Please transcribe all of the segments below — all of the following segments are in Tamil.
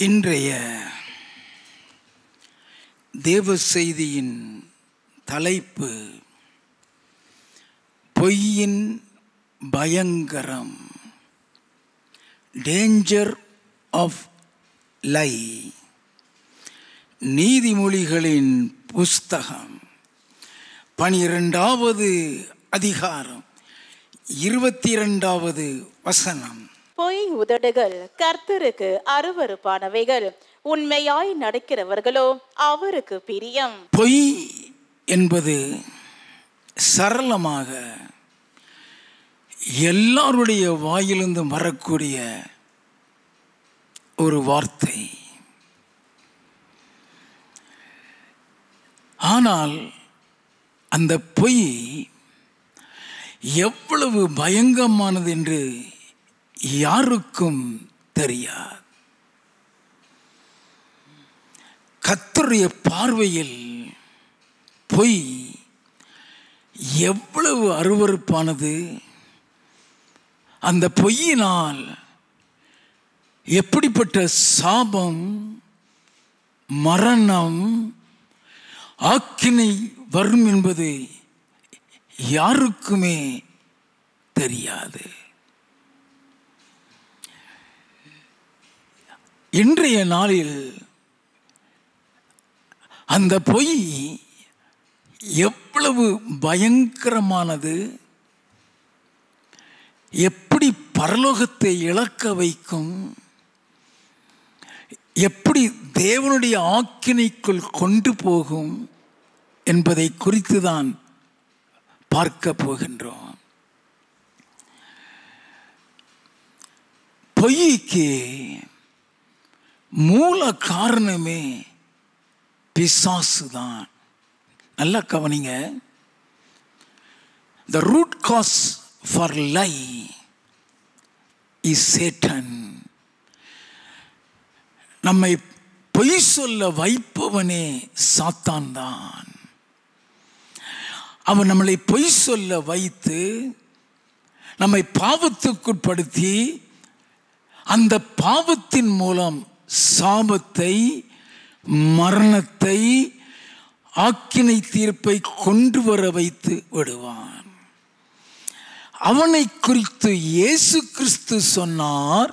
இன்றைய தேவ செய்தியின் தலைப்பு பொய்யின் பயங்கரம், டேஞ்சர் ஆஃப் லை. நீதிமொழிகளின் புஸ்தகம் 12வது அதிகாரம் 22வது வசனம். பொய் உதடுகள் கர்த்தருக்கு அருவருப்பானவைகள், உண்மையாய் நடக்கிறவர்களோ அவருக்கு பிரியம். பொய் என்பது சரளமாக எல்லாருடைய வாயிலிருந்து வரக்கூடிய ஒரு வார்த்தை. ஆனால் அந்த பொய் எவ்வளவு பயங்கரமானது என்று யாருக்கும் தெரியாது. கர்த்தருடைய பார்வையில் பொய் எவ்வளவு அருவருப்பானது, அந்த பொய்யினால் எப்படிப்பட்ட சாபம், மரணம், ஆக்கினை வரும் என்பது யாருக்குமே தெரியாது. இன்றைய நாளில் அந்த பொய் எவ்வளவு பயங்கரமானது, எப்படி பரலோகத்தை இழக்க வைக்கும், எப்படி தேவனுடைய ஆக்கினைக்குள் கொண்டு போகும் என்பதை குறித்து தான் பார்க்க போகின்றோம். பொய்க்கு மூல காரணமே பிசாசு தான். நல்லா கவனிங்க. The root cause for lie is Satan. நம்மை பொய் சொல்ல வைப்பவனே சாத்தான் தான். அவன் நம்மளை பொய் சொல்ல வைத்து நம்மை பாவத்துக்குட்படுத்தி அந்த பாவத்தின் மூலம் சாபத்தை, மரணத்தை, ஆக்கினை தீர்ப்பை கொண்டு வர வைத்து விடுவான். அவனை குறித்து இயேசு கிறிஸ்து சொன்னார்.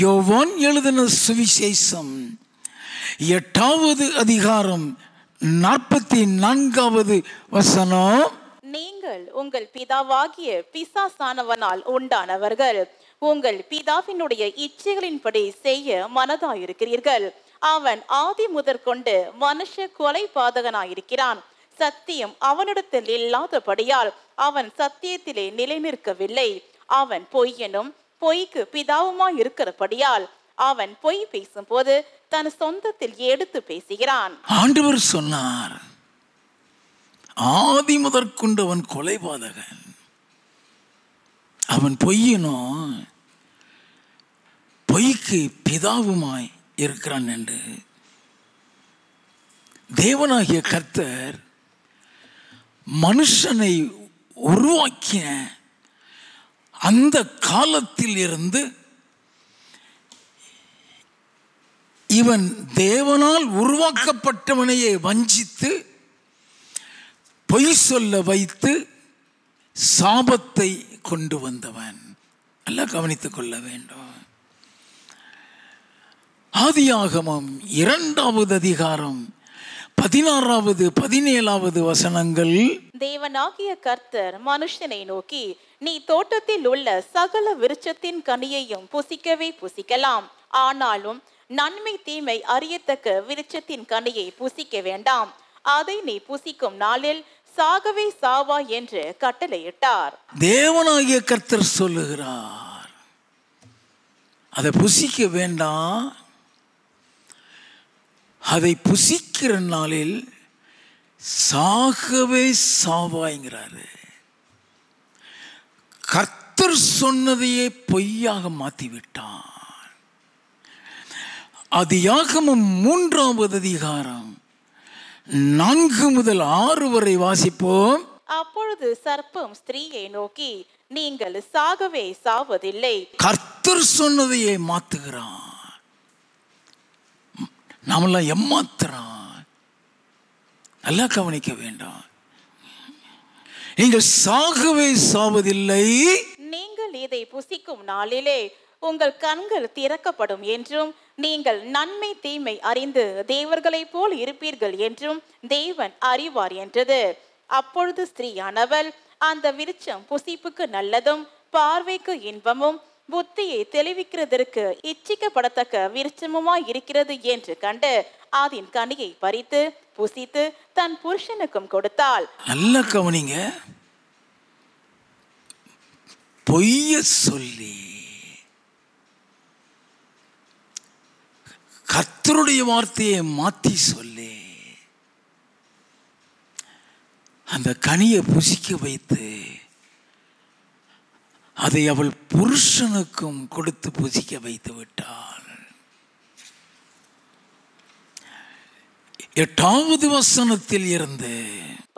யோவான் எழுதின சுவிசேஷம் 8வது அதிகாரம் 44வது வசனம். நீங்கள் உங்கள் பிதாவாகிய பிசாசானவனால் உண்டானவர்கள், உங்கள் பிதாவினுடைய இச்சைகளின்படி செய்ய மனதாயிருக்கிறீர்கள். அவன் ஆதி முதற்கொண்டு மனுஷ கொலை பாதகனாயிருக்கிறான். சத்தியம் அவனிடத்தில் இல்லாதபடியால் அவன் சத்தியத்திலே நிலை நிற்கவில்லை. அவன் பொய்யனும் பொய்க்கு பிதாவுமாய் இருக்கிறபடியால் அவன் பொய் பேசும்போது தன் சொந்தத்தில் எடுத்து பேசுகிறான். ஆண்டவர் சொன்னார், ஆதி முதற்கொண்டு அவன் கொலைபாதகன், அவன் பொய்யனும் பொய்க்கு பிதாவுமாய் இருக்கிறான் என்று. தேவனாகிய கர்த்தர் மனுஷனை உருவாக்கிய அந்த காலத்தில் இருந்து இவன் தேவனால் உருவாக்கப்பட்டவனையே வஞ்சித்து பொய் சொல்ல வைத்து சாபத்தை கொண்டு வந்தவன். நல்லா கவனித்துக் கொள்ள வேண்டும். ஆதியாகமம் 2வது அதிகாரம் 16வது 17வது வசனங்கள். தேவனாகிய கர்த்தர் மனுஷனை நோக்கி, நீ தோட்டத்தில் உள்ள சகல விருட்சத்தின் கனியையும் புசிக்கவே புசிக்கலாம், ஆனாலும் நன்மை தீமை அறியத்தக்க விருட்சத்தின் கனியை புசிக்க வேண்டாம், அதை நீ புசிக்கும் நாளில் சாகவே சாவா என்று கட்டளையிட்டார். தேவனாகிய கர்த்தர் சொல்லுகிறார், அதை புசிக்க வேண்டாம், அதை புசிக்கிற நாளில் சாகவே சாவாய்ங்கிறாரு. கர்த்தர் சொன்னதையே பொய்யாக மாற்றிவிட்டான். ஆதியாகமம் 3வது அதிகாரம் 4 முதல் 6 வரை வாசிப்போம். அப்பொழுது சர்ப்பம் ஸ்திரீயை நோக்கி, நீங்கள் சாகவே சாவதில்லை. கர்த்தர் சொன்னதையே மாத்துகிறான். நாமெல்லாம் ஏமாத்துறான். நல்லா கவனிக்க வேண்டாம். நீங்கள் சாகவே சாவதில்லை, நீங்கள் இதை புசிக்கும் நாளிலே உங்கள் கண்கள் திறக்கப்படும் என்றும் நீங்கள் நன்மை தீமை அறிந்து தேவர்களைப் போல் இருப்பீர்கள் என்றும் தேவன் அறிவார் என்றது. அப்பொழுது ஸ்திரீயானவள், அந்த விருட்சம் புசிப்புக்கு நல்லதும் பார்வைக்கு இன்பமும் புத்தியை தெளிவிக்கிறதற்கு இச்சிக்கப்படத்தக்க விருட்சமுமாய் இருக்கிறது என்று கண்டு அதன் கனியை பறித்து புசித்து தன் புருஷனுக்கும் கொடுத்தாள். நல்ல கவனிங்க. பொய்ய சொல்லி கர்த்தருடைய வார்த்தையை மாத்தி சொல்லி அந்த கனியை புசிக்க வைத்து அதை அவள் புருஷனுக்கும் கொடுத்து புசிக்க வைத்து விட்டாள். 8வது வசனத்தில் இருந்து,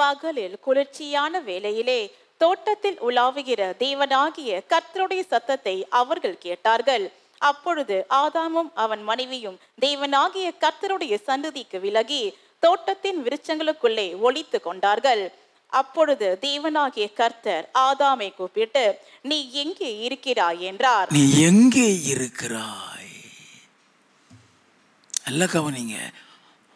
பகலில் குளிர்ச்சியான வேளையிலே தோட்டத்தில் உலாவுகிற தேவனாகிய கர்த்தருடைய சத்தத்தை அவர்கள் கேட்டார்கள். அப்பொழுது ஆதாமும் அவன் மனைவியும் தேவனாகிய கர்த்தருடைய சந்நிதிக்கு விலகி தோட்டத்தின் விருட்சங்களுக்குள்ளே ஒளித்து கொண்டார்கள். அப்பொழுது தேவனாகிய கர்த்தர் ஆதாமை கூப்பிட்டு, நீ எங்கே இருக்கிறாய் என்றார். நீ எங்கே இருக்கிறாய்? நல்ல கவனிங்க,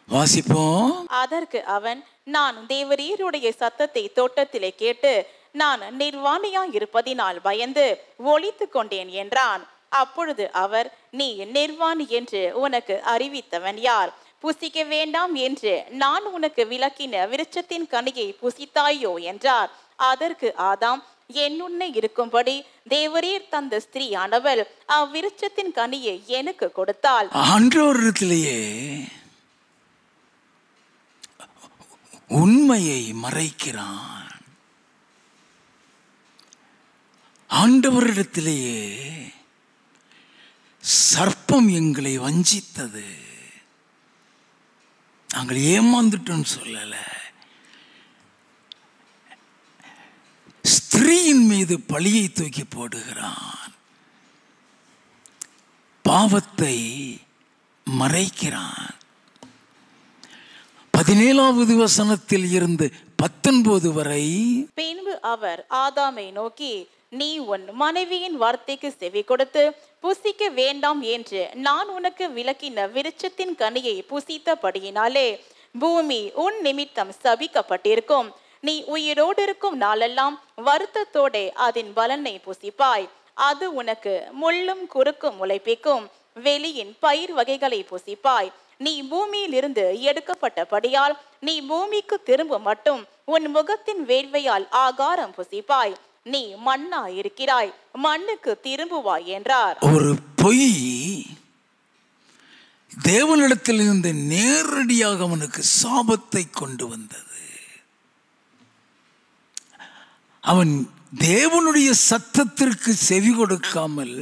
வாசிப்போம். அதற்கு அவன், நான் தேவரீருடைய சத்தத்தை தோட்டத்திலே கேட்டு நான் நிர்வாணியாய் இருப்பதினால் பயந்து ஒளித்து கொண்டேன் என்றான். அப்பொழுது அவர், நீ நிர்வாணி என்று உனக்கு அறிவித்தவன் யார்? புசிக்க வேண்டாம் என்று நான் உனக்கு விலக்கின விருட்சத்தின் கனியை புசித்தாயோ என்றார். அதற்கு ஆதாம், என்னுன்னை இருக்கும்படி தேவரீர் தந்த ஸ்திரீயானவள் அவ்விருட்சத்தின் கனியை எனக்கு கொடுத்தாள். ஆண்டவரிடத்திலேயே உண்மையை மறைக்கிறான். ஆண்டவரிடத்திலேயே சர்ப்பம் எங்களை வஞ்சித்தது, நாங்கள் ஏமாந்துட்டோன்னு சொல்லல. ஸ்திரீயின் மீது பழியை தூக்கி போடுகிறான், பாவத்தை மறைக்கிறான். 17வது வசனத்தில் இருந்து 19 வரை, பின்பு அவர் ஆதாமை நோக்கி, நீ உன் மனைவியின் வார்த்தைக்கு செவி கொடுத்து புசிக்க வேண்டாம் என்று நான் உனக்கு விலக்கின விருட்சத்தின் கனியை புசித்தபடியினாலே பூமி உன் நிமித்தம் சபிக்கப்பட்டிருக்கும். நீ உயிரோடு இருக்கும் நாளெல்லாம் வருத்தத்தோட அதன் பலனை புசிப்பாய். அது உனக்கு முள்ளும் குறுக்கும் முளைப்பிக்கும். வெளியின் பயிர் வகைகளை புசிப்பாய். நீ பூமியில் இருந்து எடுக்கப்பட்டபடியால் நீ பூமிக்கு திரும்ப மட்டும் உன் முகத்தின் வேள்வையால் ஆகாரம் புசிப்பாய். நீ மண்ணா இருக்கிறாய், மண்ணுக்கு திரும்புவாய் என்றார். ஒரு பொய் தேவனிடத்தில் இருந்து நேரடியாக அவனுக்கு சாபத்தை கொண்டு வந்தது. அவன் தேவனுடைய சத்தத்திற்கு செவி கொடுக்காமல்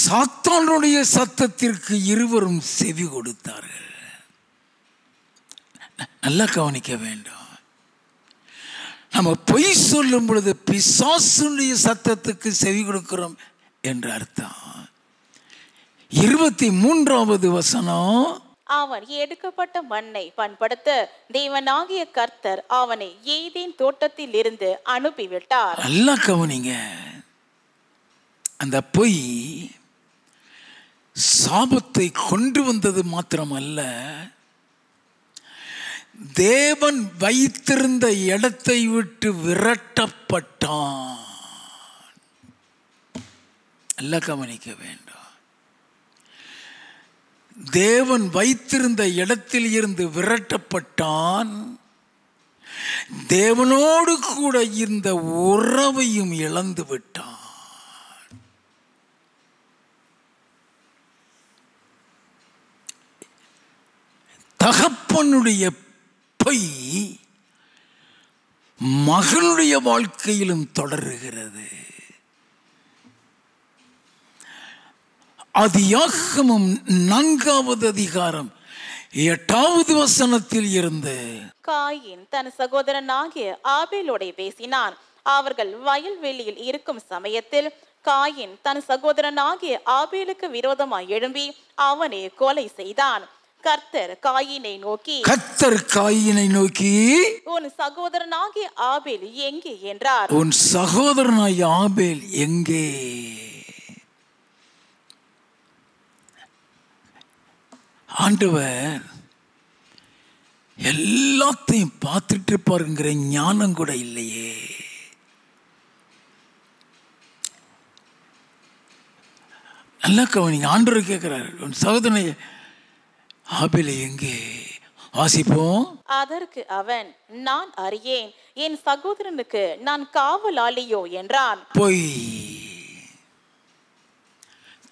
சாத்தானுடைய சத்தத்திற்கு இருவரும் செவி கொடுத்தார்கள். நல்லா கவனிக்க வேண்டும். நம்ம பொய் சொல்லும் பொழுது பிசாசுடைய சத்தத்துக்கு செவி கொடுக்கிறோம் என்று அர்த்தம். 23வது வசனம், அவன் எடுக்கப்பட்ட மண்ணை பண்படுத்த தேவனாகிய கர்த்தர் அவனை ஏதேன் தோட்டத்தில் இருந்து அனுப்பிவிட்டார். நல்லா கவனிங்க. அந்த பொய் சாபத்தை கொண்டு வந்தது மாத்திரமல்ல, தேவன் வைத்திருந்த இடத்தை விட்டு விரட்டப்பட்டான். நல்லா கவனிக்க வேண்டும். தேவன் வைத்திருந்த இடத்தில் இருந்து விரட்டப்பட்டான். தேவனோடு கூட இருந்த உறவையும் இழந்து விட்டான். தகப்பனுடைய பொய் மகனுடைய வாழ்க்கையிலும் தொடருகிறது. ஆதியாகமம் 4வது அதிகாரம் 8வது வசனத்தில் இருந்து, காயின் தன் சகோதரனாகிய ஆபேலோட பேசினான். அவர்கள் வயல்வெளியில் இருக்கும் சமயத்தில் காயின் தன் சகோதரனாகிய ஆபேலுக்கு விரோதமாய் எழும்பி அவனை கொலை செய்தான். கர்த்தர் காயினை நோக்கி உன் சகோதரனாகிய ஆபேல் எங்கே என்றார். உன் சகோதரனாகிய ஆபேல் எங்கே? ஆண்டவர் எல்லாத்தையும் பார்த்துட்டு இருப்பாருங்கிற ஞானம் கூட இல்லையே. நல்லா கவனிங்க. ஆண்டவர் கேட்கிறார், உன் சகோதரனை ஆபேல் எங்கே? வாசிப்போம். அதற்கு அவன், நான் அறியேன், என் சகோதரனுக்கு நான் காவலாளியோ என்றான். பொய்.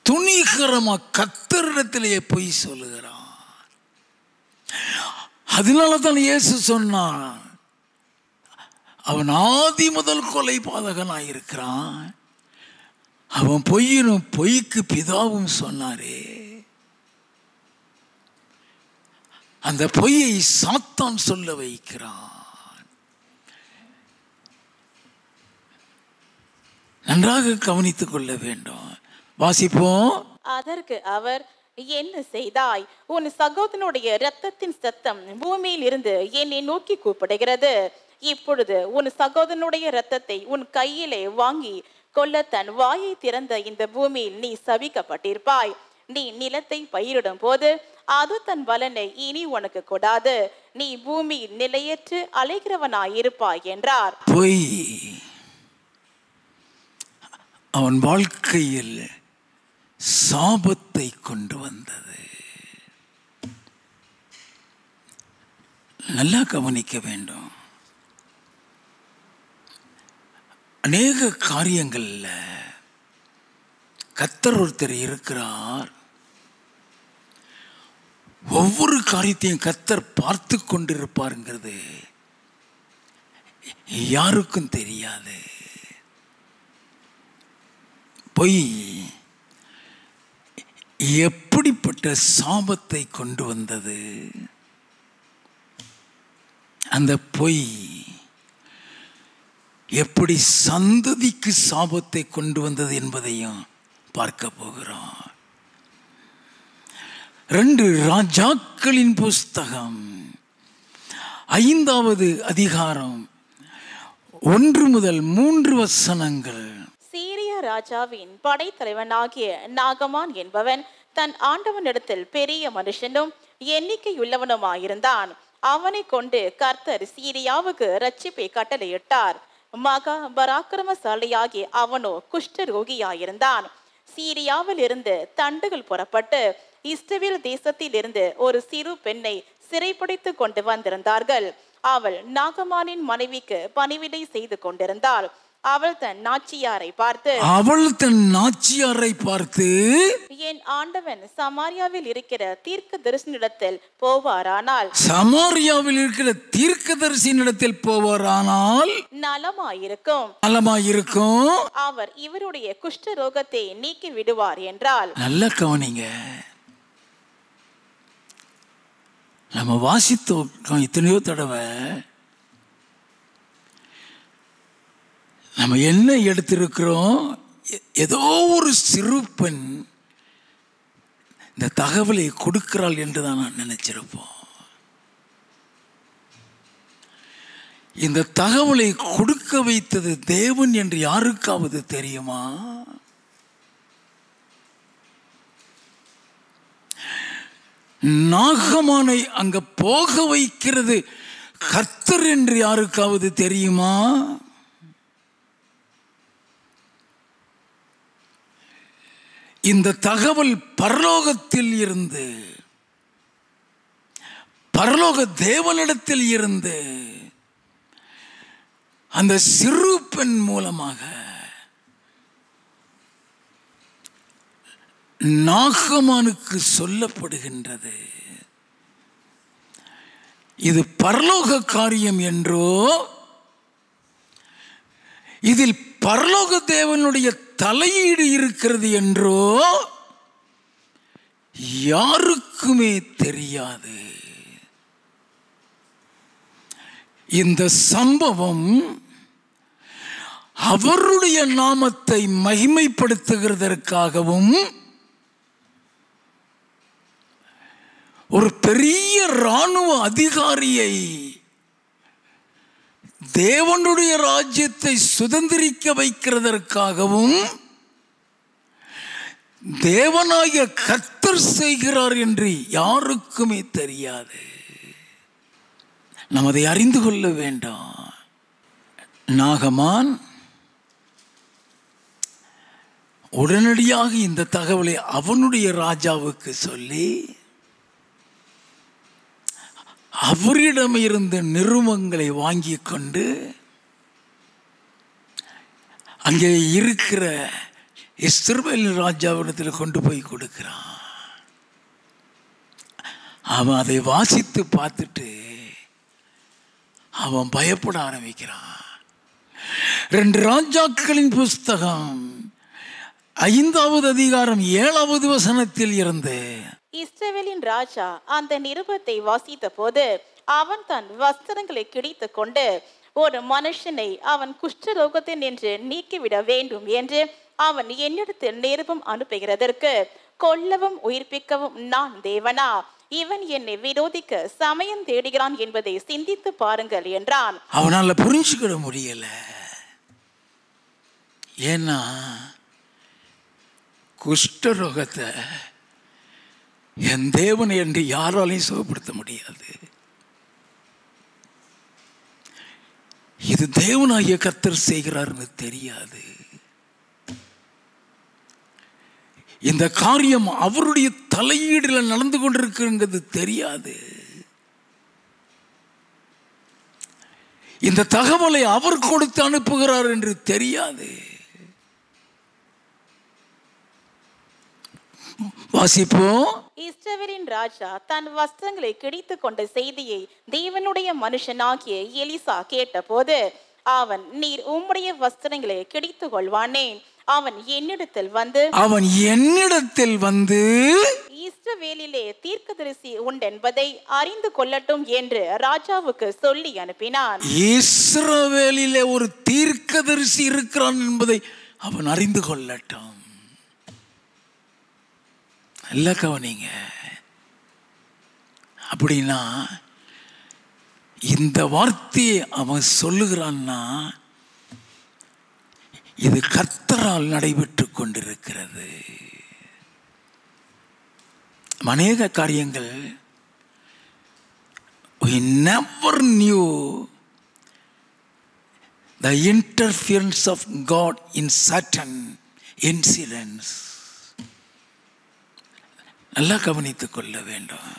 துணிகரமா கர்த்தரிடத்திலேயே பொய் சொல்லுகிறான். அதனால தான் இயேசு சொன்னான், அவன் ஆதி முதல் கொலை பாதகனாயிருக்கிறான், அவன் பொய்யினும் பொய்க்கு பிதாவும் சொன்னாரே. அந்த பொய்யை சாத்தான் சொல்ல வைக்கிறான். நன்றாக கவனித்துக் கொள்ள வேண்டும். வாசிப்போம். அதற்கு அவர், என்ன செய்தாய்? உன் சகோதரனுடைய இரத்தத்தின் சத்தம் பூமியில் இருந்து என்னை நோக்கி கூப்பிடுகிறது. இப்பொழுது உன் சகோதரனுடைய இரத்தத்தை உன் கையிலே வாங்கி கொள்ள தன் வாயை திறந்த இந்த பூமியில் நீ சபிக்கப்பட்டிருப்பாய். நீ நிலத்தை பயிரிடும் போது அது தன் பலனை இனி உனக்கு கொடாது. நீ பூமியில் நிலையற்று அலைகிறவனாயிருப்பாய் என்றார். பொய் அவன் வாழ்க்கையில் சாபத்தை கொண்டு வந்தது. நல்லா கவனிக்க வேண்டும். அநேக காரியங்கள்ல கர்த்தர் ஒருத்தர் இருக்கிறார். ஒவ்வொரு காரியத்தையும் கர்த்தர் பார்த்து கொண்டிருப்பாருங்கிறது யாருக்கும் தெரியாது. பொய் எப்படிப்பட்ட சாபத்தை கொண்டு வந்தது, அந்த பொய் எப்படி சந்ததிக்கு சாபத்தை கொண்டு வந்தது என்பதையும் பார்க்க போகிறோம். 2 ராஜாக்களின் புஸ்தகம் 5வது அதிகாரம் 1 முதல் 3 வசனங்கள். சீரிய ராஜாவின் படைத்தலைவனாகிய நாகமான் என்பவன் தன் ஆண்டவனிடத்தில் பெரிய மனுஷனும் எண்ணிக்கையுள்ளவனுமாயிருந்தான். அவனை கொண்டு கர்த்தர் சீரியாவுக்கு இரட்சிப்பை கட்டளையிட்டார். மகா பராக்கிரமசாலியாகிய அவனோ குஷ்டரோகியாயிருந்தான். சீரியாவில் இருந்து தண்டுகள் புறப்பட்டு இஸ்ரவேல் தேசத்தில் இருந்து ஒரு சிறு பெண்ணை சிறைப்பிடித்து கொண்டு வந்திருந்தார்கள். அவள் நாகமானின் மனைவிக்கு பணிவிடை செய்து கொண்டிருந்தாள். அவள் தன் நாச்சியாரை பார்த்து என் ஆண்டவன் சமாரியாவில் இருக்கிற தீர்க்கதரிசனிடத்தில் போவாரானால் நலமாயிருக்கும், அவர் இவருடைய குஷ்ட ரோகத்தை நீக்கி விடுவார் என்றால். நல்ல கவனிங்க. நம்ம வாசித்தோம் எத்தனையோ தடவை. நம்ம என்ன எடுத்திருக்கிறோம்? ஏதோ ஒரு சிறு பெண் இந்த தகவலை கொடுக்கிறாள் என்றுதான் நான் நினைச்சிருப்போம். இந்த தகவலை கொடுக்க வைத்தது தேவன் என்று யாருக்காவது தெரியுமா? நாகமானை அங்க போக வைக்கிறது கர்த்தர் என்று யாருக்காவது தெரியுமா? இந்த தகவல் பரலோகத்தில் இருந்து, பரலோக தேவனிடத்தில் இருந்து அந்த சிறு பெண் மூலமாக நாகமானுக்கு சொல்லப்படுகின்றது. இது பரலோக காரியம் என்றோ, இதில் பரலோக தேவனுடைய தலையீடு இருக்கிறது என்றோ யாருக்குமே தெரியாது. இந்த சம்பவம் அவருடைய நாமத்தை மகிமைப்படுத்துகிறதற்காகவும் ஒரு பெரிய இராணுவ அதிகாரியை தேவனுடைய ராஜ்யத்தை சுதந்திரிக்க வைக்கிறதற்காகவும் தேவனாகிய கர்த்தர் செய்கிறார் என்று யாருக்குமே தெரியாது. நாம் அதை அறிந்து கொள்ள வேண்டாம். நாகமான் உடனடியாக இந்த தகவலை அவனுடைய ராஜாவுக்கு சொல்லி அவரிடமிருந்து நிருபங்களை வாங்கி கொண்டு அங்கே இருக்கிற இஸ்ரவேல் ராஜாவிடத்தில் கொண்டு போய் கொடுக்கிறான். அவன் அதை வாசித்து பார்த்துட்டு அவன் பயப்பட ஆரம்பிக்கிறான். 2 ராஜாக்களின் புஸ்தகம் 5வது அதிகாரம் 7வது வசனத்தில் இருந்து, இஸ்ரவேலின் ராஜா அந்த நிருபத்தை வாசித்த போது அவன் தன் வஸ்திரங்களை கிழித்து கொண்டு, ஒரு மனுஷனை அவன் குஷ்டரோகத்தை நின்று நீக்கிவிட வேண்டும் என்று அவன் என்னிடத்தில் நிருபம் அனுப்புகிறதற்கு கொல்லவும் உயிர்ப்பிக்கவும் நான் தேவனா? இவன் என்னை விரோதிக்க சமயம் தேடுகிறான் என்பதை சிந்தித்து பாருங்கள் என்றான். அவனால புரிஞ்சுக்கிட முடியல. ஏன்னா குஷ்டரோகத்தை என் தேவனை என்று யாராலையும் சுகப்படுத்த முடியாது. இது தேவனாகிய கர்த்தர் செய்கிறார்னு தெரியாது. இந்த காரியம் அவருடைய தலையீடுல நடந்து கொண்டிருக்கிறது தெரியாது. இந்த தகவலை அவர் கொடுத்து அனுப்புகிறார் என்று தெரியாது. வாசிப்போம். இஸ்ரவேலின் ராஜா தன் வஸ்திரங்களை கிழித்து கொண்ட செய்தியை தேவனுடைய மனுஷனாகிய எலிசா கேட்டபோது அவன், நீர் உம்முடைய வஸ்திரங்களை கிழித்து கொள்வானேன்? அவன் என்னிடத்தில் வந்து இஸ்ரவேலிலே தீர்க்கதரிசி உண்டென்பதை அறிந்து கொள்ளட்டும் என்று ராஜாவுக்கு சொல்லி அனுப்பினான். இஸ்ரவேலிலே ஒரு தீர்க்கதரிசி இருக்கிறான் என்பதை அவன் அறிந்து கொள்ளட்டும். நல்ல கவனிங்க. அப்படின்னா இந்த வார்த்தையை அவன் சொல்லுகிறான்னா இது கர்த்தரால் நடைபெற்று கொண்டிருக்கிறது. அநேக காரியங்கள் we never knew the interference of God in certain incidents. நல்லா கவனித்துக் கொள்ள வேண்டும்.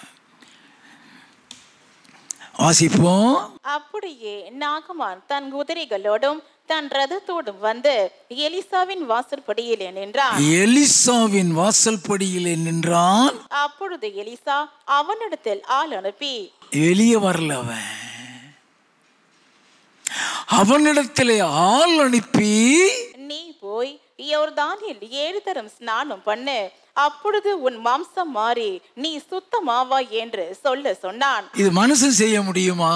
வாசிப்போம். அப்படியே நாகமான் தன் குதிரைகளோடும் தன் ரதத்தோடும் வந்து எலிசாவின் வாசற்படியிலே நின்றான். அப்பொழுது எலிசா அவனிடத்தில் ஆள் அனுப்பி, வெளியே வரல அவனிடத்திலே ஆள் அனுப்பி, நீ போய் யோர்தானில் 7 தரம் ஸ்நானம் பண்ணு, அப்பொழுது உன் மாம்சம் மாறி நீ சுத்தமாவாய் என்று சொன்னான். இது மனுஷன் செய்ய முடியுமா?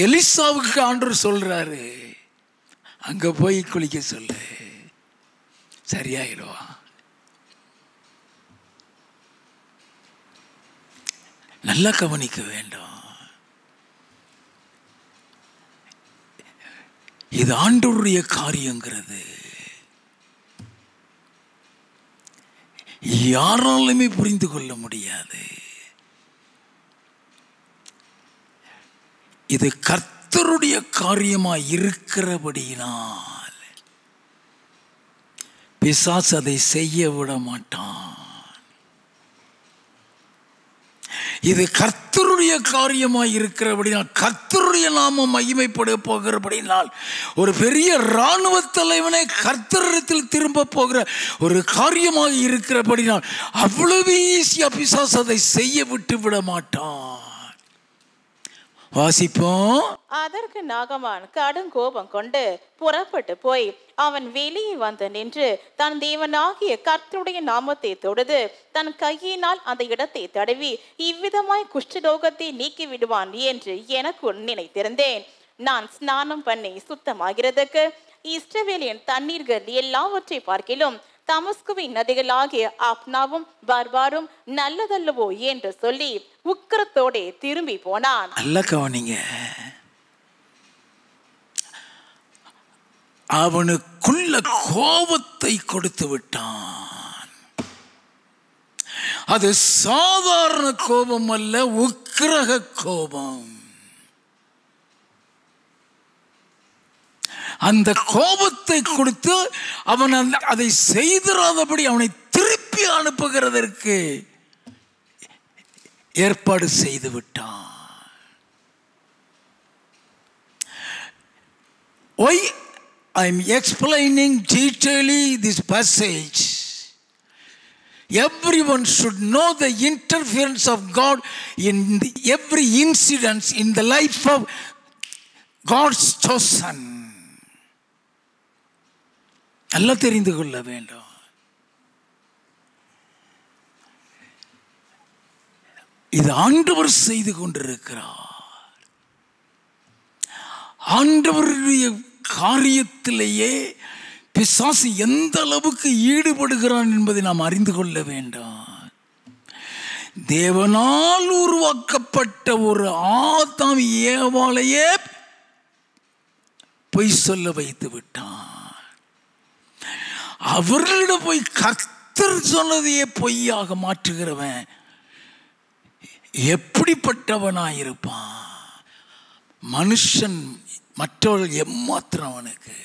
எலிசாவுக்கு ஆண்டவர் சொல்றாரு, அங்க போய் குளிக்க சொல்லு, சரியாயிடுவா. நல்லா கவனிக்க வேண்டும். இது ஆண்டவருடைய காரியங்கிறது யாராலுமே புரிந்து கொள்ள முடியாது. இது கர்த்தருடைய காரியமாய் இருக்கிறபடியினால் பிசாசு அதை செய்ய விட மாட்டான். இது கர்த்தருடைய காரியமாய் இருக்கிறபடினால், கர்த்தருடைய நாமம் மகிமைப்பட போகிறபடினால், ஒரு பெரிய இராணுவ தலைவனை கர்த்தரிடத்தில் திரும்ப போகிற ஒரு காரியமாக இருக்கிறபடினால் அவ்வளவு ஈஸியா பிசாசு அதை செய்ய விட்டு விட மாட்டான். வாசிப்போம். அதற்கு நாகமான் கடும் கோபம் கொண்டு புறப்பட்டு போய் அவன் வெளியே வந்து நின்று தன் தேவனாகிய கர்த்தருடைய நாமத்தை தொடுது தன் கையினால் அந்த இடத்தை தடவி இவ்விதமாய் குஷ்டரோகத்தை நீக்கி விடுவான் என்று எனக்குள் நினைத்திருந்தேன். நான் ஸ்நானம் பண்ணி சுத்தமாகிறதுக்கு இஸ்ரவேலின் தண்ணீர்கள் எல்லாவற்றை பார்க்கிலும் தமஸ்குவின் நதிகளாகிய ஆப்னாவும் பர்பாரும் நல்லதல்லவோ என்று சொல்லி உக்கிரத்தோட திரும்பி போனான். நல்ல கவனிங்க. அவனுக்குள்ள கோபத்தை கொடுத்து விட்டான். அது சாதாரண கோபம் அல்ல, உக்கிரக கோபம். அந்த கோபத்தை கொடுத்து அவன் அதை செய்திராதபடி அவனை திருப்பி அனுப்புகிறதற்கு ஏற்பாடு செய்து விட்டான். Why I am explaining detailedly this passage? Everyone should know the interference of God in every incident in the life of God's chosen. நல்லா தெரிந்து கொள்ள வேண்டும். இது ஆண்டவர் செய்து கொண்டிருக்கிறார். ஆண்டவருடைய காரியத்திலேயே பிசாசு எந்த அளவுக்கு ஈடுபடுகிறான் என்பதை நாம் அறிந்து கொள்ள வேண்டும். தேவனால் உருவாக்கப்பட்ட ஒரு ஆதாம் ஏவாளையே பொய் சொல்ல வைத்து விட்டான். அவர்களிடம் போய் கர்த்தர் சொன்னதையே பொய்யாக மாற்றுகிறவன் எப்படிப்பட்டவனாயிருப்பான்? மனுஷன் மற்றவர்கள் ஏமாத்திரம் அவனுக்கு.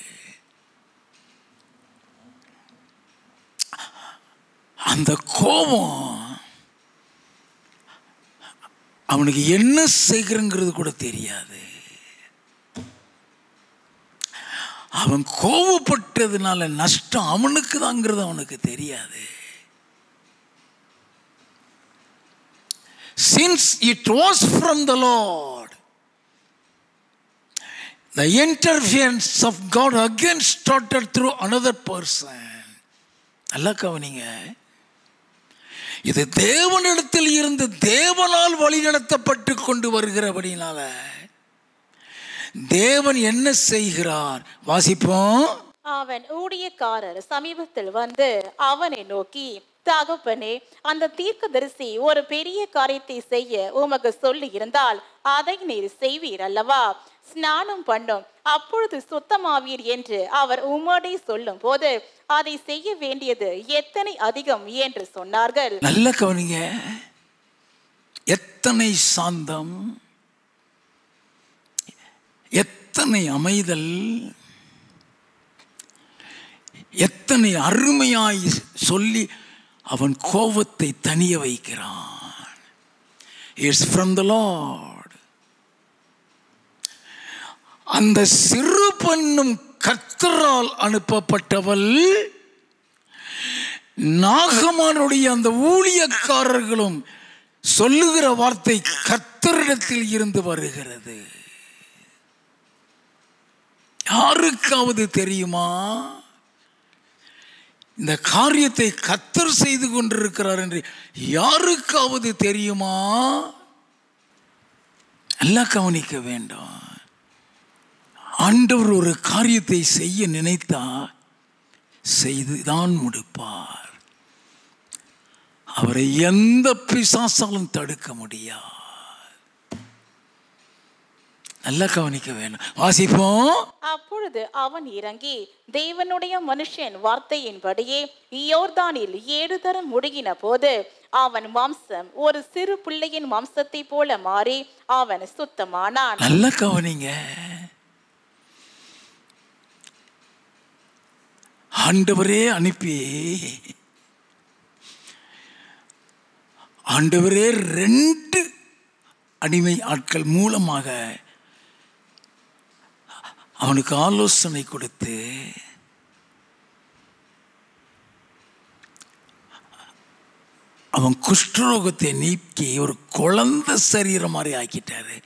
அந்த கோபம் அவனுக்கு என்ன செய்கிறங்கிறது கூட தெரியாது. அவன் கோபப்பட்டதுனால நஷ்டம் அவனுக்கு தாங்கிறது அவனுக்கு தெரியாது. Since it was from the Lord, the interference of God again started through another person. நல்லா கவனிங்க. இது தேவனிடத்தில் இருந்து தேவனால் வழிநடத்தப்பட்டு கொண்டு வருகிறபடினால தேவன் என்ன செய்கிறார்? வாசிப்போம். அவன் ஊழியக்காரர் சமீபத்தில் வந்து அவனை நோக்கி, தகப்பனே, அந்த தீர்க்கதரிசி ஒரு பெரிய காரியத்தை செய்ய உமக்கு சொல்லி இருந்தால் அதை நீர் செய்வீர் அல்லவா? ஸ்நானம் பண்ணும், அப்பொழுது சுத்தமாவீர் என்று அவர் உம்மோடே சொல்லும் போது அதை செய்ய வேண்டியது எத்தனை அதிகம் என்று சொன்னார்கள். நல்ல கவனிங்க. எத்தனை சாந்தம், எத்தனை அமைதல், எத்தனை அருமையாய் சொல்லி அவன் கோபத்தை தனிய வைக்கிறான். It's from the Lord. அந்த சிறு பெண்ணும் கர்த்தரால் அனுப்பப்பட்டவள், நாகமானுடைய அந்த ஊழியக்காரர்களும் சொல்லுகிற வார்த்தை கர்த்தரிடத்தில் இருந்து வருகிறது. யாருக்காவது தெரியுமா இந்த காரியத்தை கர்த்தர் செய்து கொண்டிருக்கிறார் என்று? யாருக்காவது தெரியுமா? நல்லா கவனிக்க வேண்டும். ஆண்டவர் ஒரு காரியத்தை செய்ய நினைத்தா செய்துதான் முடிப்பார். அவரை எந்த பிசாசாலும் தடுக்க முடியாது. நல்லா கவனிக்க வேண்டும். வாசிப்போம். அப்பொழுது அவன் இறங்கி தேவனுடைய மனுஷன் வார்த்தையின்படியே யோர்தானில் 7 தரம் முழுகின போது அவன் மாம்சம் ஒரு சிறு பிள்ளையின் மாம்சத்தை போல மாறி அவன் சுத்தமானான். நல்லா கவனிங்க. ஆண்டவரே அனுப்பி ஆண்டவரே 2 அடிமை ஆட்கள் மூலமாக அவனுக்கு ஆலோசனை கொடுத்து அவன் குஷ்டரோகத்தை நீக்கி ஒரு குழந்தை சரீரம் மாதிரி ஆக்கிட்டாரு.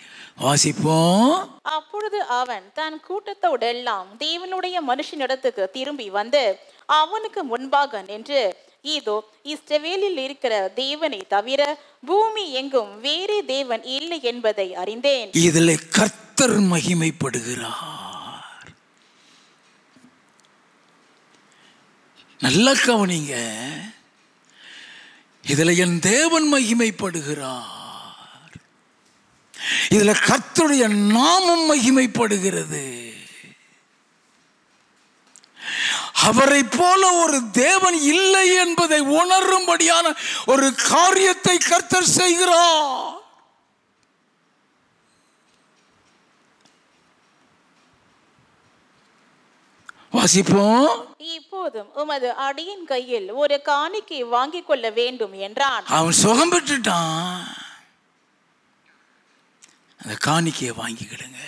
வாசிப்போம். அப்பொழுது அவன் தன் கூட்டத்தோடெல்லாம் தேவனுடைய மனுஷனிடத்துக்கு திரும்பி வந்து அவனுக்கு முன்பாக நின்று, இதோ இஸ்ரவேலில் இருக்கிற தேவனை தவிர பூமி எங்கும் வேறே தேவன் இல்லை என்பதை அறிந்தேன். இதில் கர்த்தர் மகிமைப்படுகிறார். நல்ல கவனிங்க, இதுல என் தேவன் மகிமைப்படுகிறார். இதுல கர்த்தருடைய நாமம் மகிமைப்படுகிறது. அவரை போல ஒரு தேவன் இல்லை என்பதை உணரும்படியான ஒரு காரியத்தை கர்த்தர் செய்கிறார். வாசிப்போம். இப்போதும் உமது அடியின் கையில் ஒரு காணிக்கை வாங்கிக் கொள்ள வேண்டும் என்றான். அவன் சுகம் பெற்றுட்டான். அந்த காணிக்கையை வாங்கிக்கிடுங்க.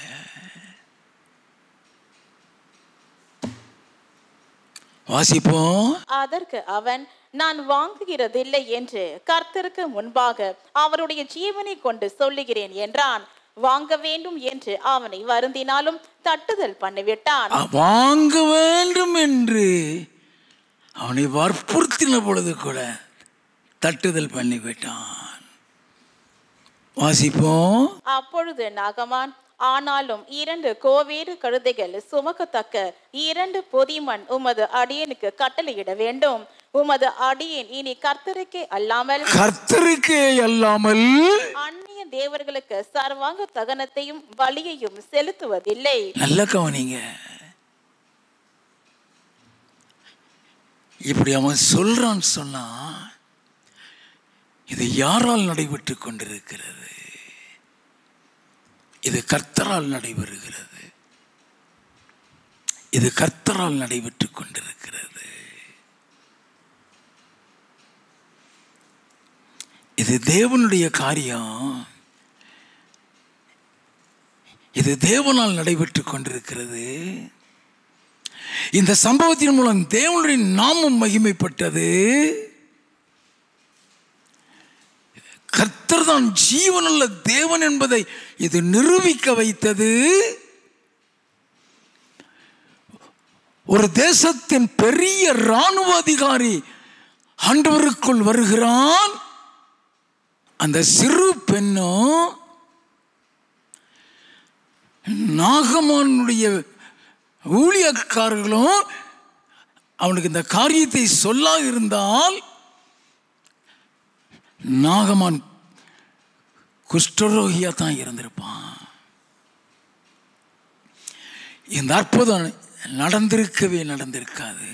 வாசிப்போம். அதற்கு அவன், நான் வாங்குகிறதில்லை என்று கர்த்தருக்கு முன்பாக அவருடைய ஜீவனை கொண்டு சொல்லுகிறேன் என்றான். வாங்க வேண்டும் என்று அவனை வருந்தினாலும் தட்டுதல் பண்ணிவிட்டான். வாங்க வேண்டும் என்று அவனை வற்புறுத்தின பொழுது கூட தட்டுதல் பண்ணிவிட்டான். வாசிப்போம். அப்பொழுது நாகமான், ஆனாலும் 2 கோவேறு கழுதைகள் சுமக்கத்தக்க 2 பொதிமண் உமது அடியனுக்கு கட்டளையிட வேண்டும். உமது அடியேன் இனி கர்த்தருக்கே அல்லாமல் அந்நிய தேவர்களுக்கு சர்வாங்க தகனத்தையும் பலியையும் செலுத்துவதில்லை. நல்ல கவனிங்க. இப்படி அவன் சொல்றான் சொன்னா, இது யாரால் நடைபெற்று கொண்டிருக்கிறது? இது கர்த்தரால் நடைபெறுகிறது. இது கர்த்தரால் நடைபெற்றுக் கொண்டிருக்கிறது. இது தேவனுடைய காரியம். இது தேவனால் நடைபெற்றுக் கொண்டிருக்கிறது. இந்த சம்பவத்தின் மூலம் தேவனுடைய நாமம் மகிமைப்பட்டது. கர்த்தர் தான் ஜீவனுள்ள தேவன் என்பதை இது நிரூபிக்க வைத்தது. ஒரு தேசத்தின் பெரிய இராணுவ அதிகாரி ஆண்டவருக்குள் வருகிறான். அந்த சிறு பெண்ணும் நாகமானுடைய ஊழியக்காரர்களும் அவனுக்கு இந்த காரியத்தை சொல்ல இருந்தால் நாகமான் குஷ்டரோகியா தான் இருந்திருப்பான். இந்த அற்புதம் நடந்திருக்காது.